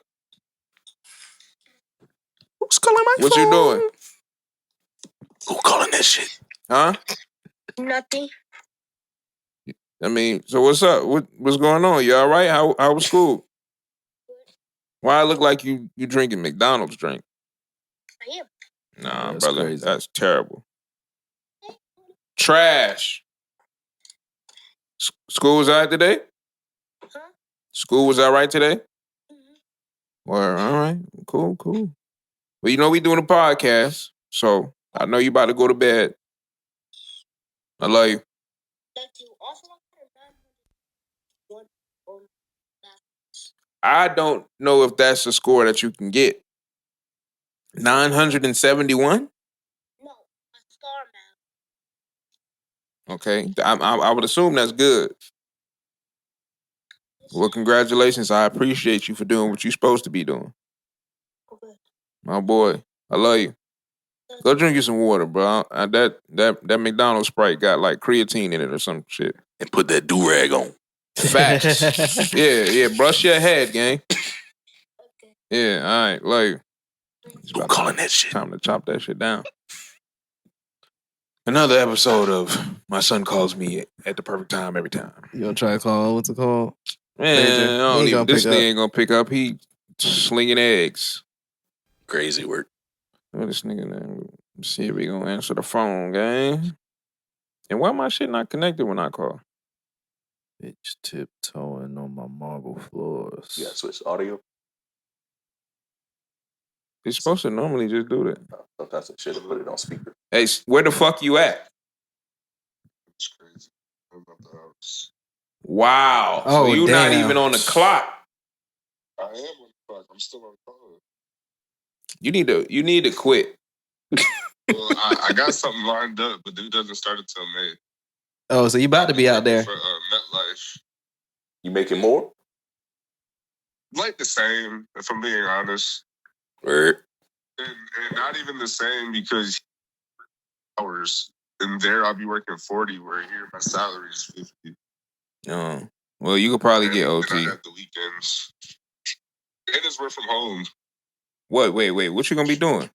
Who's calling my phone? What you doing? Who calling that shit? Huh? Nothing. I mean, so what's up? What's going on? You all right? How was school? Why I look like you drinking McDonald's drink? I am. Nah, that's brother. crazy. That's terrible. Trash. School was all right today? Huh? School was all right today? Well, all right. Cool. Well, we doing a podcast, so I know you about to go to bed. I love you. I don't know if that's a score that you can get. 971? No, a star map. Okay. I would assume that's good. Well, congratulations. I appreciate you for doing what you're supposed to be doing. Okay. My boy, I love you. Go drink you some water, bro. That McDonald's Sprite got like creatine in it or some shit. And put that do-rag on. Facts. yeah. Brush your head, gang. Okay. Yeah, all right. Love you. Who calling that shit? Time to chop that shit down. Another episode of My Son Calls Me at the Perfect Time every time. You gonna try to call? What's it called? Man, this thing ain't gonna pick up. He slinging eggs. Crazy work. This nigga, man. Let's see if we gonna answer the phone, gang. And why my shit not connected when I call? Bitch tiptoeing on my marble floors. You gotta switch audio. It's supposed to normally just do that. Sometimes I should have put it on speaker. Hey, where the fuck you at? It's crazy. I'm at the house. Wow. Oh, so you damn. not even on the clock. I am on the clock. I'm still on the phone. You need to quit. Well, I got something lined up, but dude doesn't start until May. Oh, so you about to be out there? For MetLife. You making more? Like the same, if I'm being honest. Word. And not even the same because hours. And there I'll be working 40, where here my salary is 50. Well, you could probably get And OT. I have the weekends. And it's work from home. What? Wait. What you gonna be doing?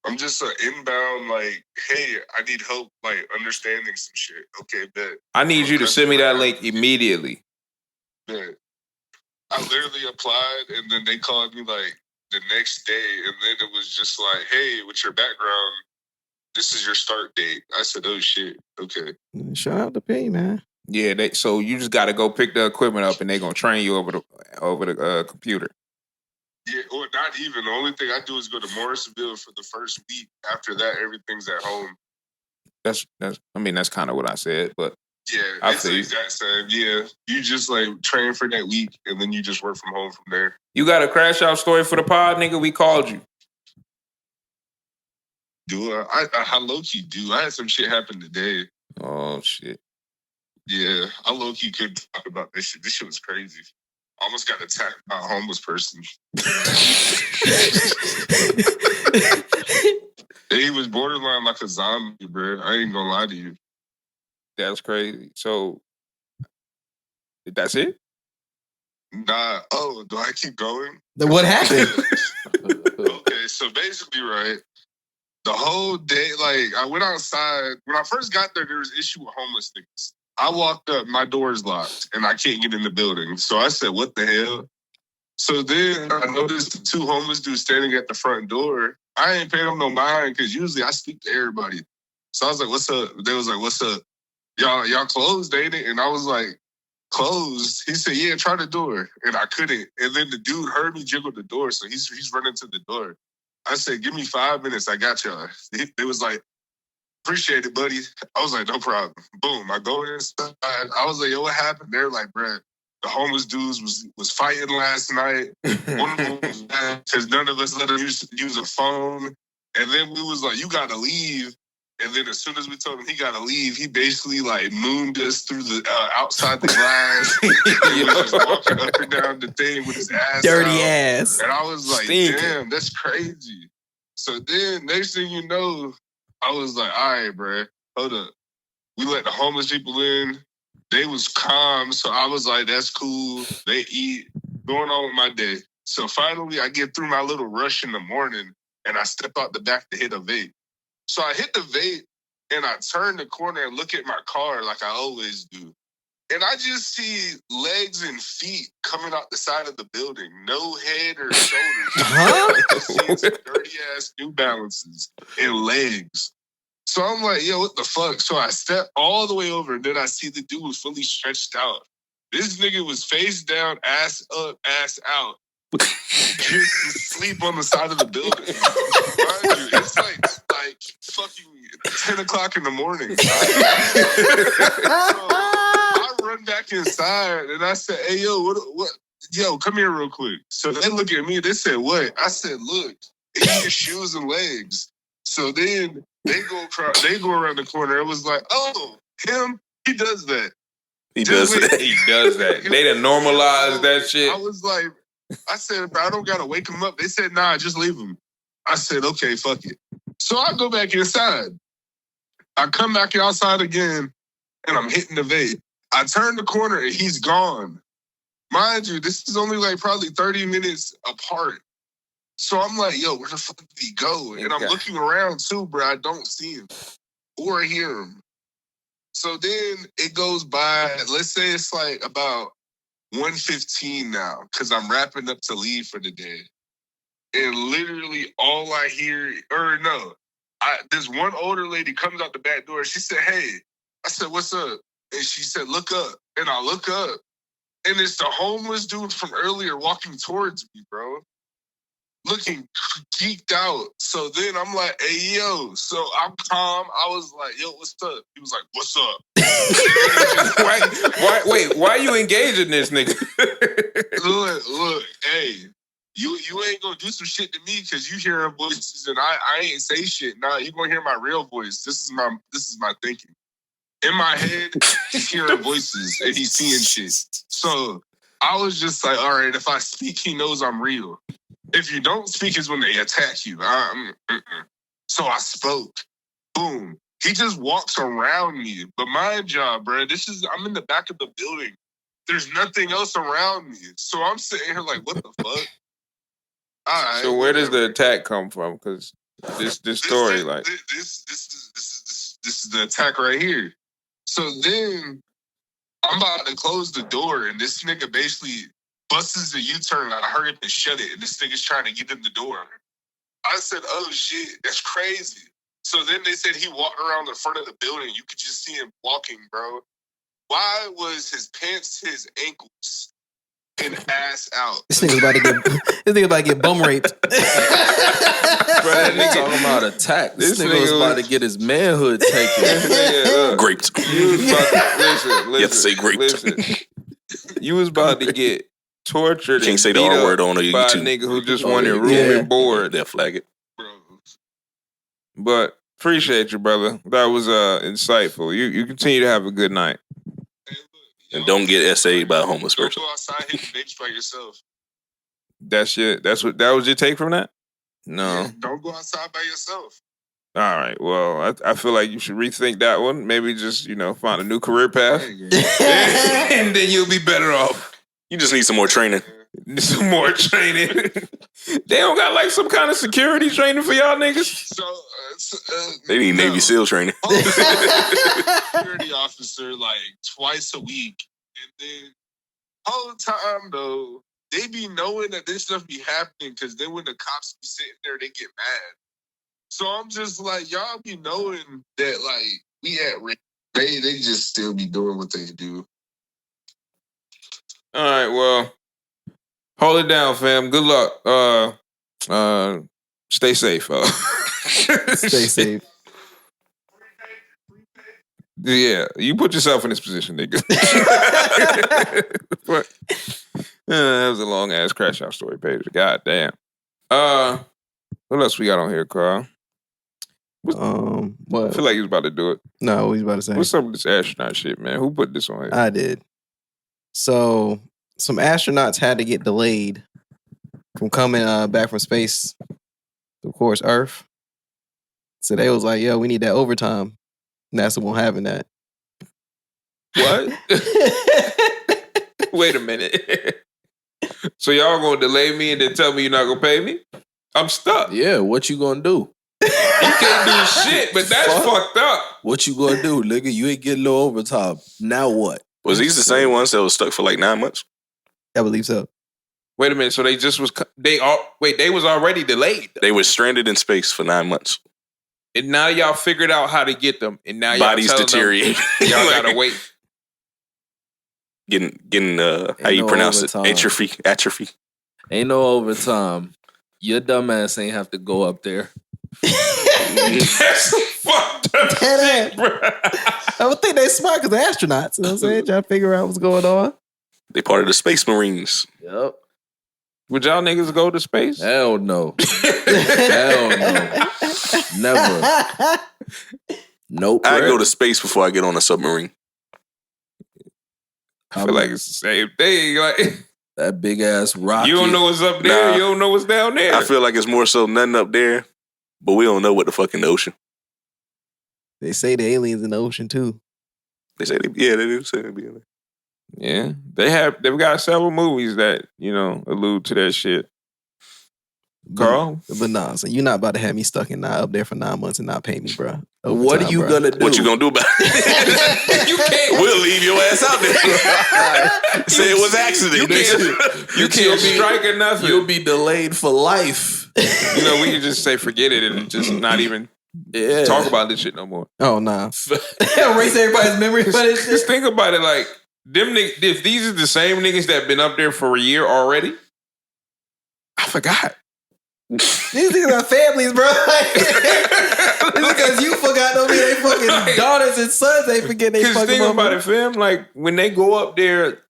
I'm just inbound, like, hey, I need help, like, understanding some shit. Okay, bet. I need you to send me that link immediately. Bet. I literally applied, and then they called me, like, the next day, and then it was just like, hey, with your background, this is your start date. I said, oh, shit, okay. Shout out to P, man. Yeah, so you just got to go pick the equipment up, and they're gonna train you over the computer. Yeah, or not even. The only thing I do is go to Morrisville for the first week. After that, everything's at home. That's kind of what I said, but yeah, it's the exact same. Yeah, you just like train for that week, and then you just work from home from there. You got a crash out story for the pod, nigga? We called you. Do I low key do? I had some shit happen today. Oh shit. Yeah, I low key couldn't talk about this shit. This shit was crazy. I almost got attacked by a homeless person. He was borderline like a zombie, bro. I ain't gonna lie to you. That's crazy. So, that's it? Nah. Oh, do I keep going? What happened? Okay, so basically, right, the whole day, like, I went outside. When I first got there was issue with homeless niggas. I walked up, my door's locked, and I can't get in the building. So I said, what the hell? So then I noticed the two homeless dudes standing at the front door. I ain't paying them no mind because usually I speak to everybody. So I was like, what's up? They was like, what's up? Y'all closed, ain't it? And I was like, closed? He said, yeah, try the door. And I couldn't. And then the dude heard me jiggle the door, so he's running to the door. I said, give me 5 minutes. I got y'all. They was like, appreciate it, buddy. I was like, no problem. Boom. I go inside. I was like, yo, what happened? They're like, bruh, the homeless dudes was fighting last night. One of them was mad because none of us let him use a phone. And then we was like, you got to leave. And then as soon as we told him he got to leave, he basically like mooned us through the outside the glass. He was just walking up and down the thing with his ass dirty out. ass. And I was like, damn, that's crazy. So then next thing you know, I was like, all right, bro, hold up. We let the homeless people in. They was calm, so I was like, that's cool. They eat. Going on with my day. So finally, I get through my little rush in the morning, and I step out the back to hit a vape. So I hit the vape, and I turn the corner and look at my car like I always do. And I just see legs and feet coming out the side of the building. No head or shoulders. I just seen some dirty-ass New Balances and legs. So I'm like, yo, what the fuck? So I step all the way over, and then I see the dude was fully stretched out. This nigga was face down, ass up, ass out. Just sleep on the side of the building. Mind you, it's like fucking 10 o'clock in the morning. So I run back inside, and I said, hey, yo, what? Yo, come here real quick. So they look at me, they said, what? I said, look, it's your shoes and legs. So then they go around the corner. It was like, oh, him, he does that. He does that. They done normalized that shit. I was like, I said, bro, I don't gotta wake him up. They said, nah, just leave him. I said, okay, fuck it. So I go back inside. I come back outside again, and I'm hitting the vape. I turn the corner, and he's gone. Mind you, this is only like probably 30 minutes apart. So I'm like, yo, where the fuck did he go? And I'm looking around too, bro. I don't see him or hear him. So then it goes by, let's say it's like about 1:15 now, because I'm wrapping up to leave for the day. And literally all I hear, this one older lady comes out the back door. She said, hey. I said, what's up? And she said, look up. And I look up. And it's the homeless dude from earlier walking towards me, bro. Looking geeked out. So then I'm like, hey, yo. So I'm calm. I was like, yo, what's up? He was like, what's up? Why are you engaging this nigga? Look, hey, you ain't gonna do some shit to me because you hearing voices and I ain't say shit. Nah, you gonna hear my real voice. This is my thinking. In my head, he's hearing voices and he's seeing shit. So I was just like, all right, if I speak, he knows I'm real. If you don't speak is when they attack you. So I spoke. Boom. He just walks around me. But mind y'all, bro, I'm in the back of the building. there's nothing else around me. So I'm sitting here like, what the fuck? All right, so where does the attack come from? Because this story, like this is the attack right here. So then I'm about to close the door, and this nigga basically busts a U-turn. I hurry up and shut it, and this nigga's trying to get in the door. I said, "Oh shit, that's crazy." So then they said he walked around the front of the building. You could just see him walking, bro. Why was his pants to his ankles and ass out? This nigga about to get bum raped. Bro, that nigga talking about attack. This nigga was about to get his manhood taken. Graped. You was about to, listen. You have to say graped. Listen. You was about to get tortured. Can't say the R word on by a nigga who just wanted room and board. They'll flag it. But appreciate you, brother. That was insightful. You continue to have a good night. And don't get essayed by a homeless person. Don't go outside hitting bitch by yourself. That was your take from that? No. Don't go outside by yourself. All right. Well, I feel like you should rethink that one. Maybe just, find a new career path. And then you'll be better off. You just need some more training. Some more training. They don't got like some kind of security training for y'all niggas? They need Navy SEAL training. Security officer like twice a week. And then whole time though, they be knowing that this stuff be happening because then when the cops be sitting there, they get mad. So I'm just like, y'all be knowing that like we at risk. They just still be doing what they do. All right, well, hold it down, fam. Good luck. Stay safe. Stay safe. Yeah, you put yourself in this position, nigga. But, that was a long ass crash out story page. God damn. What else we got on here, Carl? What? I feel like he was about to do it. No, what he's about to say. What's up with this astronaut shit, man? Who put this on here? I did. So some astronauts had to get delayed from coming back from space, of course, Earth. So they was like, yo, we need that overtime. NASA won't having that. What? Wait a minute. So y'all gonna delay me and then tell me you're not gonna pay me? I'm stuck. Yeah, what you gonna do? You can't do shit, but that's fucked up. What you gonna do, nigga? You ain't getting no overtime. Now what? Was these the same ones that was stuck for like 9 months? I believe so. Wait a minute. So they just was they was already delayed. They were stranded in space for 9 months. And now y'all figured out how to get them, and now y'all bodies deteriorate. Y'all gotta wait. Getting how you pronounce it? Atrophy. Ain't no overtime. Your dumb ass ain't have to go up there. That's fucked up shit, bro. I would think they smart because they're astronauts. You know what I'm saying? Trying to figure out what's going on. They part of the Space Marines. Yep. Would y'all niggas go to space? Hell no. Hell no. Never. Nope. I go to space before I get on a submarine. I feel like it's the same thing. Like that big ass rocket. You don't know what's up there. You don't know what's down there. I feel like it's more so nothing up there, but we don't know what the fuck in the ocean. They say the aliens in the ocean too. They say they do say they be in there. Yeah, they've got several movies that allude to that shit. Carl, but nah, so you're not about to have me stuck up there for 9 months and not pay me, bro. What are you gonna do? What you gonna do about it? You can't. We'll leave your ass out there. Say it was an accident. You can't strike or nothing. You'll be delayed for life. We can just say forget it and just not even talk about this shit no more. Oh nah, erase everybody's memory. Just think about it, like them niggas. If these are the same niggas that been up there for a year already, I forgot. These niggas are families, bro. Because you forgot, don't mean they fucking daughters and sons ain't forget they fucking. Because think about it, fam. Like when they go up there,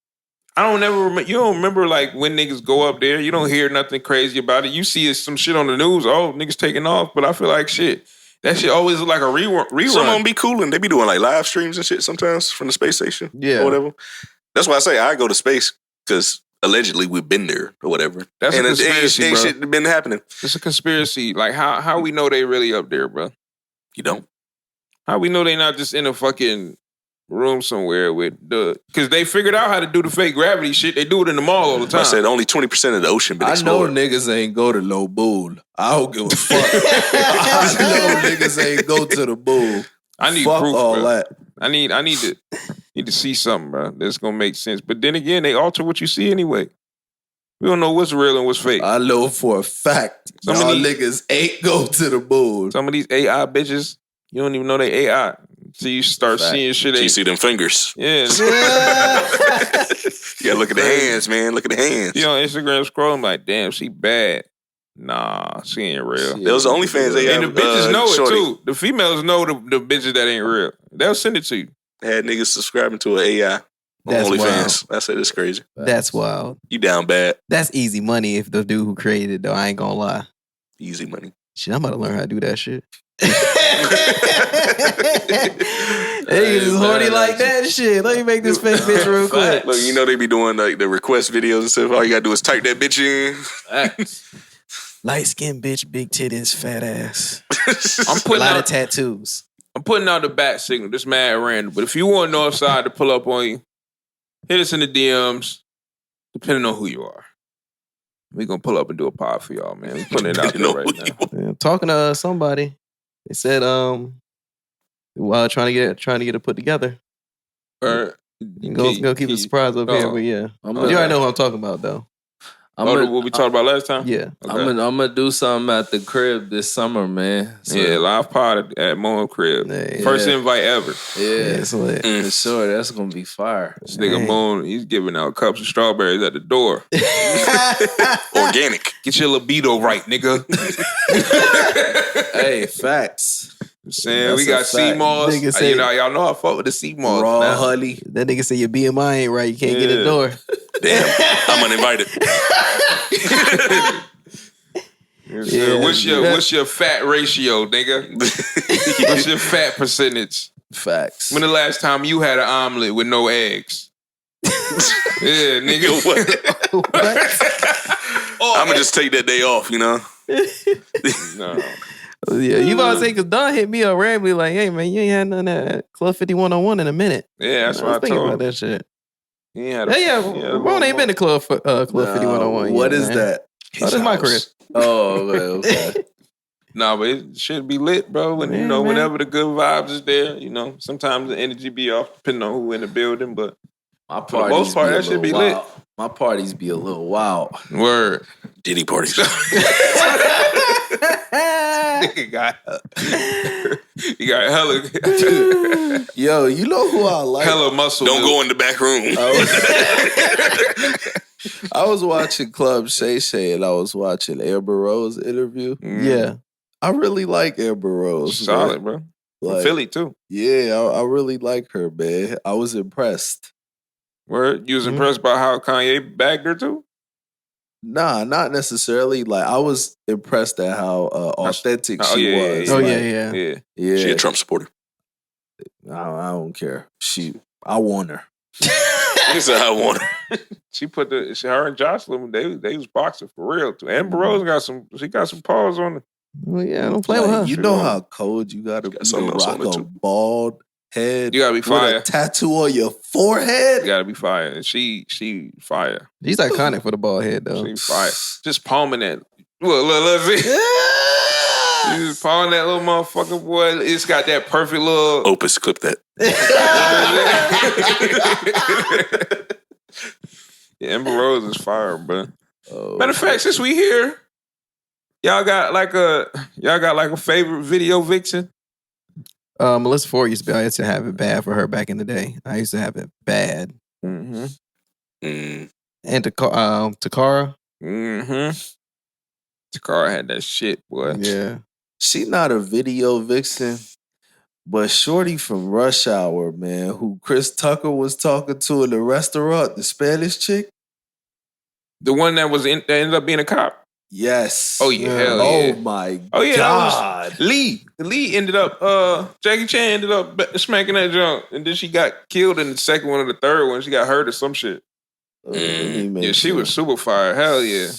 I don't ever remember. You don't remember like when niggas go up there. You don't hear nothing crazy about it. You see some shit on the news. Oh, niggas taking off. But I feel like shit. That shit always look like a rerun. Some of them be cool and they be doing like live streams and shit sometimes from the space station. Yeah, or whatever. That's why I say I go to space because allegedly we've been there or whatever. That's a conspiracy, ain't bro. shit been happening. It's a conspiracy. Like how we know they really up there, bro? You don't. How we know they not just in a fucking room somewhere with because they figured out how to do the fake gravity shit. They do it in the mall all the time. I said only 20% of the ocean been I know explored. niggas ain't go to no pool. I don't give a fuck. I know niggas ain't go to the pool. I need fuck proof, all bro. that. I need to see something, bro. That's gonna make sense. But then again, they alter what you see anyway. We don't know what's real and what's fake. I know for a fact y'all niggas ain't go to the pool. Some of these AI bitches, you don't even know they AI. So you start seeing shit. You see them fingers. Yeah. You gotta look at the hands, man. Look at the hands. You on Instagram scrolling like, damn, she bad. Nah, she ain't real. Those OnlyFans they and have. the bitches know shorty. it too. The females know the bitches that ain't real. They'll send it to you. Had niggas subscribing to an AI on That's OnlyFans. I said it's crazy. That's wild. You down bad. That's easy money if the dude who created it, though. I ain't gonna lie. Easy money. Shit, I'm about to learn how to do that shit. Hey, it's horny like that shit. Let me make this fake bitch real quick. Look, you know they be doing like the request videos and stuff. All you gotta do is type that bitch in. Light skinned bitch, big titties, fat ass. I'm putting a lot out of tattoos. I'm putting out the bat signal. This mad random. But if you want Northside to pull up on you, hit us in the DMs, depending on who you are. We gonna pull up and do a pod for y'all, man. We putting it out there right now. Yeah, talking to somebody, they said while trying to get it put together. Go keep it a surprise up here, but yeah, you already know who I'm talking about though. What we talked about last time? Yeah. Okay. I'm gonna do something at the crib this summer, man. So, yeah, live pod at Moan Crib. First invite ever. Yeah, it's lit. For sure. That's gonna be fire. This nigga Moan, he's giving out cups of strawberries at the door. Organic. Get your libido right, nigga. Hey, facts. I'm saying That's we got a fact. C-Moss. Nigga say- Y'all know I fuck with the C-Moss. Raw now. honey. That nigga say your BMI ain't right. You can't get in the door. Damn, I'm uninvited. Yeah, what's your fat ratio, nigga? What's your fat percentage? Facts. When the last time you had an omelet with no eggs? Yeah, nigga. What? I'm gonna just take that day off, you know? No. Yeah, you about to say, because Don hit me up randomly like, hey, man, you ain't had none of that Club 5101 in a minute. Yeah, that's I what was I thinking told about him. that shit. Yeah, Ramon ain't been to Club 5101 What yet, is man. that? Oh, this is my crib. Oh, okay. Nah, but it should be lit, bro. When Man, man. whenever the good vibes is there, sometimes the energy be off depending on who in the building, but My for the most part, that should be lit. My parties be a little wild. Word. Diddy parties. Nigga got you got hella Yo, you know who I like? hella muscle. Don't go in the back room. I was watching Club Shay Shay and I was watching Amber Rose interview. Yeah. I really like Amber Rose. Solid, man. bro. From Philly too. Yeah, I really like her, man. I was impressed. Word. You was impressed by how Kanye bagged her too? Nah, not necessarily. Like I was impressed at how authentic she was. Oh, Like, yeah. yeah. She a Trump supporter. I don't care. I want her. He said I want her. She put her and Jocelyn, they was boxing for real too. Amber Rose got some paws on her. Well, yeah, don't play with her. You know how cold you gotta be to something else rock on it, a too. bald head. You gotta be with fire. a tattoo on your forehead. You gotta be fire. And she fire. She's iconic for the bald head, though. She fire. Just palming that. Look, let's see. You just palming that little motherfucker, boy. It's got that perfect little. Opus, clip that. Yeah, Amber Rose is fire, bro. Matter of fact, since we here, y'all got like a favorite video vixen? Melissa Ford used to have it bad for her back in the day. I used to have it bad. Mm-hmm. And Takara. Mm-hmm. Takara had that shit, boy. Yeah. She not a video vixen, but Shorty from Rush Hour, man, who Chris Tucker was talking to in the restaurant, the Spanish chick. The one that ended up being a cop. Yes. Oh yeah. Hell yeah. Oh my Oh yeah. God. That was Lee. Lee ended up. Jackie Chan ended up smacking that junk, and then she got killed in the second one or the third one. She got hurt or some shit. Yeah, she was super fire. Hell yeah.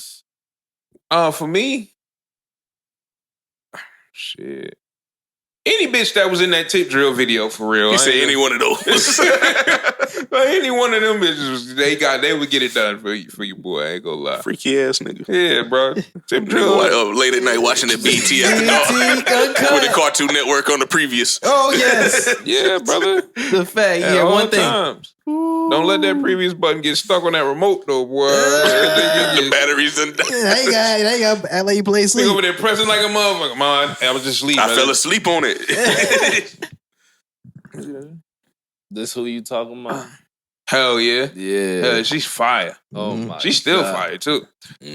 For me, shit. Any bitch that was in that tip drill video for real. You say any one of those. But any one of them bitches, they would get it done for you, boy. I ain't gonna lie. Freaky ass nigga. Yeah, bro. Tip drill. Late at night watching the BT after dark with the Cartoon Network on the previous. Oh yes. Yeah, brother. The fact. Yeah, all one thing. Times. Don't let that previous button get stuck on that remote though, boy. The batteries and They got LA play sleep. over there pressing like a motherfucker. Man, I was just sleeping. I fell asleep on it. This who you talking about? Hell yeah. Yeah. She's fire. Oh my She's still God. fire too.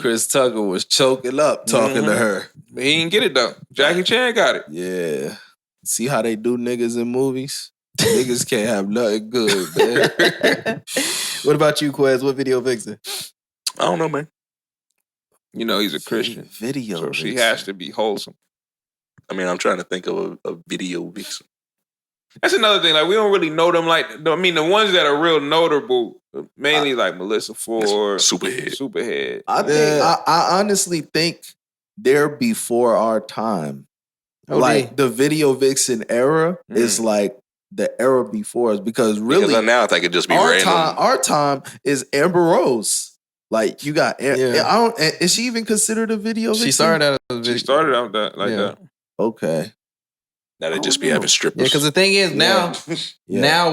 Chris Tucker was choking up talking to her. But he didn't get it though. Jackie Chan got it. Yeah. See how they do niggas in movies? Niggas can't have nothing good, man. What about you, QUEZ? What video vixen? I don't know, man. You know he's a Christian. Video So she vixen. has to be wholesome. I mean, I'm trying to think of a video vixen. That's another thing. Like we don't really know them. Like I mean, the ones that are real notable, mainly like Melissa Ford, Superhead. I honestly think they're before our time. Oh, like the video vixen era is like the era before us because really Because now I think it just be random. Our time is Amber Rose. Like you got, I don't. Is she even considered a video vixen? She started out as a video. She started out that. Okay. Now they just be having strippers. Yeah, because the thing is now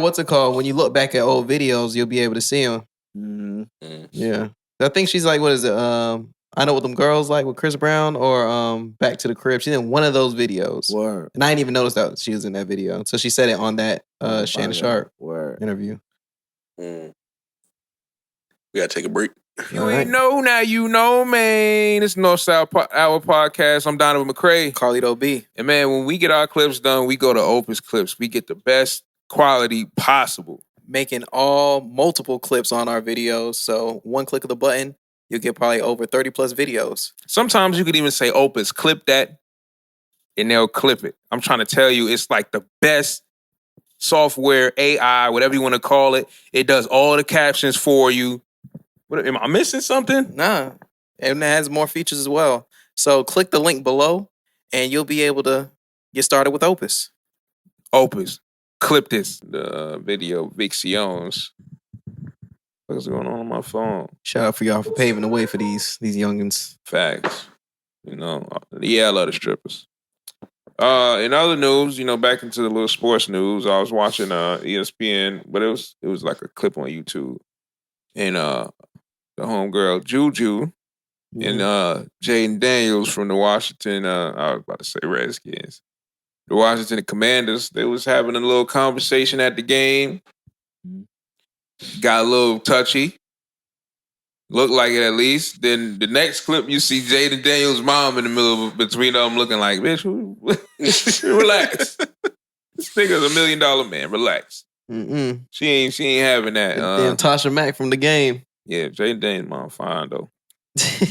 what's it called? When you look back at old videos, you'll be able to see them. Mm-hmm. Yeah, I think she's like, what is it? I Know What Them Girls Like with Chris Brown or Back to the Crib. She's in one of those videos. Word. And I didn't even notice that she was in that video. So she said it on that Shannon Sharp interview. We gotta take a break. You ain't know, now you know, man. It's Northside Podcast. I'm Donovan McCray. Karlito B. And man, when we get our clips done, we go to Opus Clips. We get the best quality possible. Making multiple clips on our videos. So one click of the button, you'll get probably over 30 plus videos. Sometimes you could even say, Opus, clip that, and they'll clip it. I'm trying to tell you, it's like the best software, AI, whatever you want to call it. It does all the captions for you. What, am I missing something? Nah. And it has more features as well. So click the link below, and you'll be able to get started with Opus. Opus. Clip this. The video Vixiones. What's going on my phone? Shout out for y'all for paving the way for these youngins. Facts. You know, yeah, I love the strippers. In other news, you know, back into the little sports news, I was watching ESPN, but it was like a clip on YouTube. And the homegirl Juju and Jaden Daniels from the Washington, I was about to say Redskins. The Washington Commanders, they was having a little conversation at the game. Got a little touchy. Looked like it at least. Then the next clip, you see Jaden Daniels' mom in the middle of between them looking like, bitch, relax. This nigga's $1 million man. Relax. She ain't having that. Damn Tasha Mack from the game. Yeah, Jaden Daniels' mom fine though.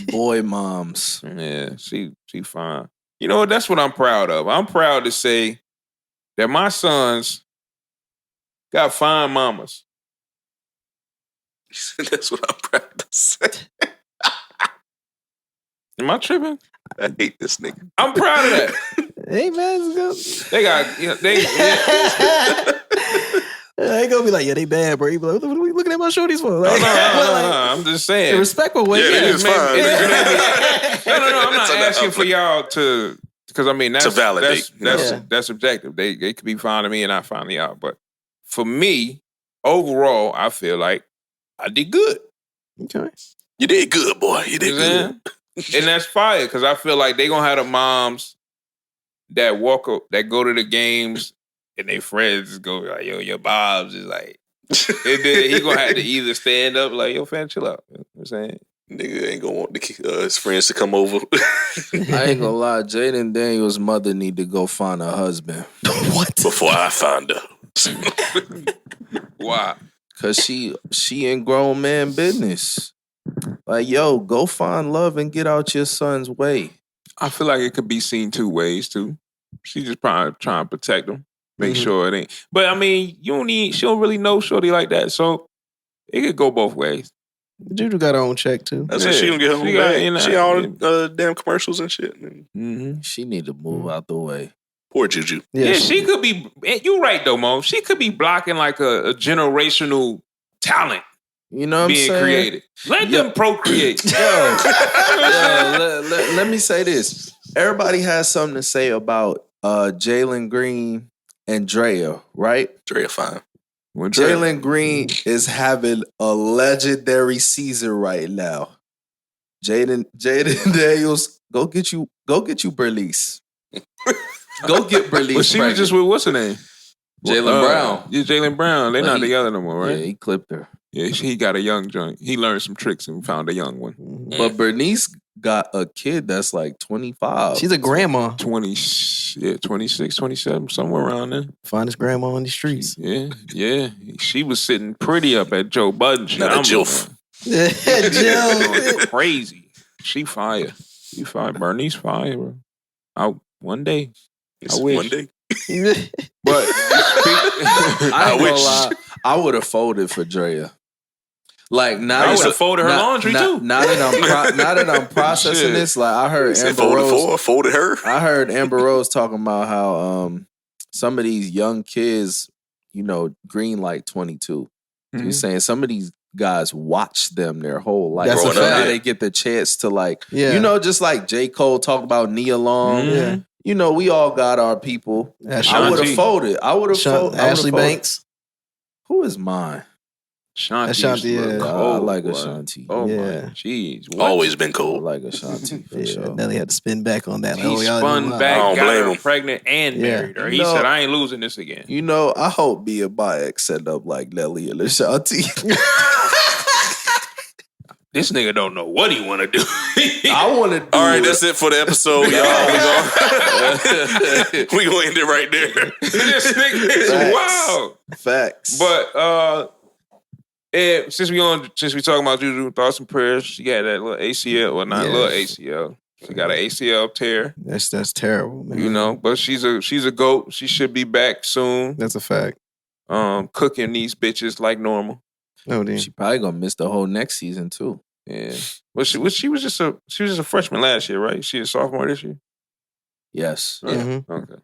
Boy moms. Yeah, she fine. You know what? That's what I'm proud of. I'm proud to say that my sons got fine mamas. That's what I'm proud to say. Am I tripping? I hate this nigga. I'm proud of that. Hey man, let's go. They got They gonna be like, yeah, they bad, bro. You be like, what are we looking at my shorties for? Like, no, I'm just saying. in a respectful way. Yeah, it's fine. No, I'm not asking for y'all to, because I mean, that's, to validate. that's subjective. They could be fine to me and not fine to y'all. But for me, overall, I feel like I did good. Okay. You did good, boy. You did good. And that's fire, because I feel like they gonna have the moms that walk up, that go to the games, and their friends go like, yo, your Bob's is like, and then he gonna have to either stand up like, yo, fam, chill out. You know what I'm saying? Nigga ain't gonna want his friends to come over. I ain't gonna lie, Jaden Daniels' mother need to go find a husband. What? Before I find her. Why? Cause she in grown man business. Like, yo, go find love and get out your son's way. I feel like it could be seen two ways too. She just probably trying to protect him, make sure it ain't. But I mean, she don't really know shorty like that, so it could go both ways. Juju got her own check too. That's what she gonna get her own bag. She all the damn commercials and shit. She need to move out the way. Poor Juju. Yeah, she could be. You're right though, Mo. She could be blocking like a generational talent. You know what I'm being saying? created. Let them procreate. Let me say this. Everybody has something to say about Jalen Green and Drea, right? Drea fine. Jalen Green is having a legendary season right now. Jaden Daniels, go get you Berlice. Go get Berlice. But she was just with what's her name? Jalen Brown. Yeah, Jalen Brown. They're But not he- together no more, right? Yeah, he clipped her. Yeah, he got a young joint. He learned some tricks and found a young one. But Bernice got a kid that's like 25. She's a grandma. 26, 27, somewhere around there. Finest grandma on the streets. Yeah. She was sitting pretty up at Joe Budden. Shit. Not a I'm jilf. going crazy. She fire. She fire. Bernice fire, bro. One day. I wish. One day. But I ain't wish. gonna lie, I would have folded for Drea. Like now, I would have folded her laundry too. Now that I'm processing Shit. this, like I heard Said Amber folded Rose. for, folded her. I heard Amber Rose talking about how some of these young kids, Green like 22. So he's saying some of these guys watch them their whole life. That's a So fact. now they get the chance to Yeah. just like J. Cole talk about Nia Long. Yeah. We all got our people. That's I would Shanti. have folded. I would have folded. Ashley Banks. Who is mine? Shanti. Ashanti, used to look yeah. cold, I like boy. Ashanti. Oh Yeah. my jeez. What? Always been I cool. like Ashanti for Yeah, sure. Nelly had to spin back on that. He y'all spun didn't back, I don't got blame her him. pregnant, and Yeah. married her. He No. said, "I ain't losing this again." I hope me and my ex end up like Nelly and Ashanti. This nigga don't know what he want to do. I want to do All right, it. that's it for the episode, y'all. We gonna end it right there. This nigga is Facts. wild. Facts. But since we talking about Juju, thoughts and prayers. She got that little ACL, well not Yeah. little ACL. She got an ACL tear, That's terrible, man. But she's a goat. She should be back soon. That's a fact. Cooking these bitches like normal. Oh, damn. she probably gonna miss the whole next season too. Yeah, but she was just a freshman last year, right? She a sophomore this year. Yes. Mhm. Okay.